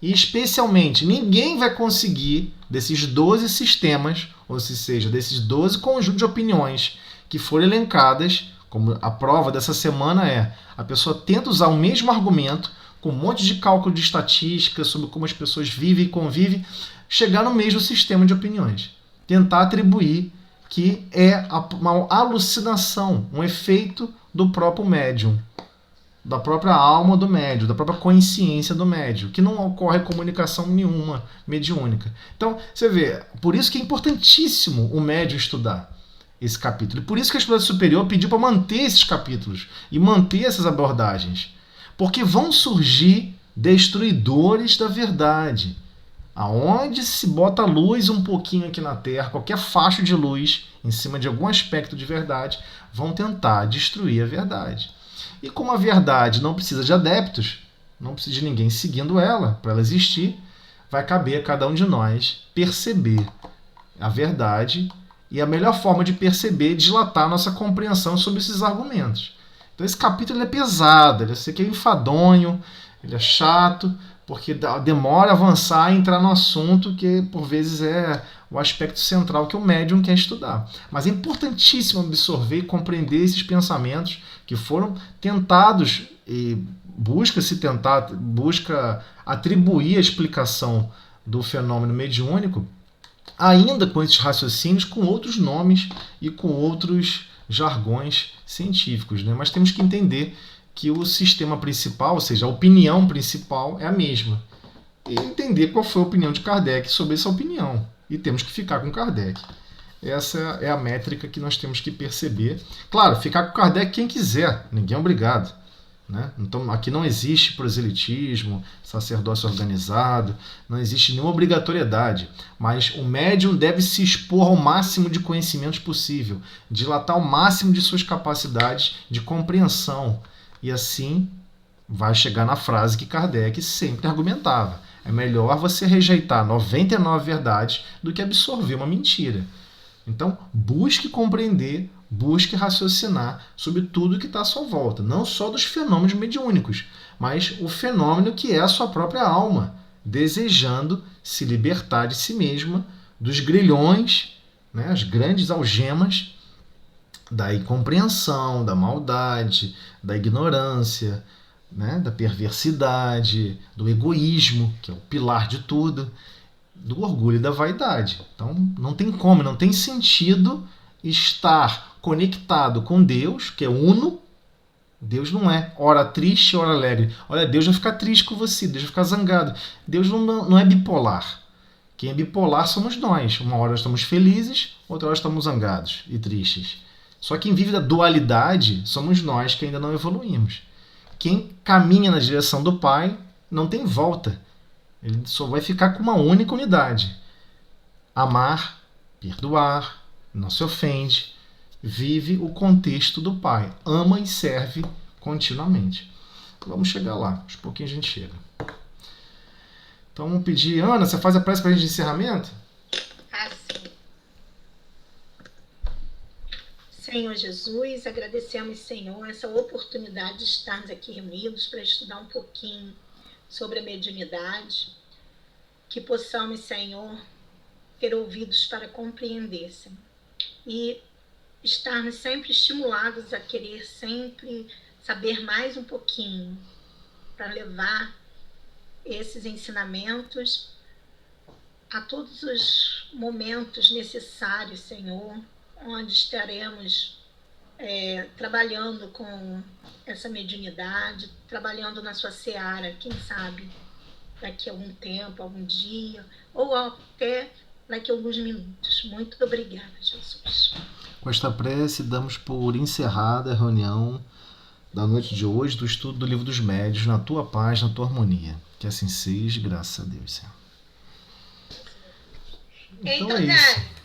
E especialmente, ninguém vai conseguir, desses 12 sistemas, ou seja, desses 12 conjuntos de opiniões que foram elencadas, como a prova dessa semana a pessoa tenta usar o mesmo argumento, com um monte de cálculo de estatística sobre como as pessoas vivem e convivem, chegar no mesmo sistema de opiniões. Tentar atribuir que é uma alucinação, um efeito do próprio médium, da própria alma do médium, da própria consciência do médium, que não ocorre comunicação nenhuma mediúnica. Então, você vê, por isso que é importantíssimo o médium estudar esse capítulo. E por isso que a Espírito Superior pediu para manter esses capítulos e manter essas abordagens. Porque vão surgir destruidores da verdade. Aonde se bota luz um pouquinho aqui na Terra, qualquer facho de luz em cima de algum aspecto de verdade, vão tentar destruir a verdade. E como a verdade não precisa de adeptos, não precisa de ninguém seguindo ela para ela existir, vai caber a cada um de nós perceber a verdade, e a melhor forma de perceber é dilatar a nossa compreensão sobre esses argumentos. Então esse capítulo é pesado, ele é enfadonho, ele é chato, porque demora a avançar e entrar no assunto que por vezes é o aspecto central que o médium quer estudar. Mas é importantíssimo absorver e compreender esses pensamentos que foram tentados e busca atribuir a explicação do fenômeno mediúnico, ainda com esses raciocínios, com outros nomes e com outros jargões científicos, né? Mas temos que entender que o sistema principal, ou seja, a opinião principal é a mesma. E entender qual foi a opinião de Kardec sobre essa opinião. E temos que ficar com Kardec. Essa é a métrica que nós temos que perceber. Claro, ficar com Kardec quem quiser, ninguém é obrigado. Né? Então, aqui não existe proselitismo, sacerdócio organizado, não existe nenhuma obrigatoriedade, mas o médium deve se expor ao máximo de conhecimentos possível, dilatar ao máximo de suas capacidades de compreensão, e assim vai chegar na frase que Kardec sempre argumentava: é melhor você rejeitar 99 verdades do que absorver uma mentira. Então, busque compreender, busque raciocinar sobre tudo que está à sua volta, não só dos fenômenos mediúnicos, mas o fenômeno que é a sua própria alma, desejando se libertar de si mesma, dos grilhões, né, as grandes algemas da incompreensão, da maldade, da ignorância, né, da perversidade, do egoísmo, que é o pilar de tudo, do orgulho e da vaidade. Então, não tem como, não tem sentido estar conectado com Deus, que é uno. Deus não é ora triste, ora alegre. Olha, Deus vai ficar triste com você, Deus vai ficar zangado. Deus não é bipolar. Quem é bipolar somos nós. Uma hora estamos felizes, outra hora estamos zangados e tristes. Só quem vive da dualidade somos nós, que ainda não evoluímos. Quem caminha na direção do Pai não tem volta. Ele só vai ficar com uma única unidade: amar, perdoar, não se ofende, vive o contexto do Pai, ama e serve continuamente. Vamos chegar lá, aos pouquinhos a gente chega. Então vamos pedir, Ana, você faz a prece para a gente de encerramento? Sim. Senhor Jesus, agradecemos, Senhor, essa oportunidade de estarmos aqui reunidos para estudar um pouquinho sobre a mediunidade, que possamos, Senhor, ter ouvidos para compreender, Senhor, e estarmos sempre estimulados a querer sempre saber mais um pouquinho, para levar esses ensinamentos a todos os momentos necessários, Senhor, onde estaremos trabalhando com essa mediunidade, trabalhando na sua seara, quem sabe daqui a algum tempo, algum dia, ou até daqui a alguns minutos. Muito obrigada, Jesus. Com esta prece, damos por encerrada a reunião da noite de hoje do estudo do Livro dos Médiuns, na tua paz, na tua harmonia. Que assim seja, graças a Deus, Senhor. Então é isso.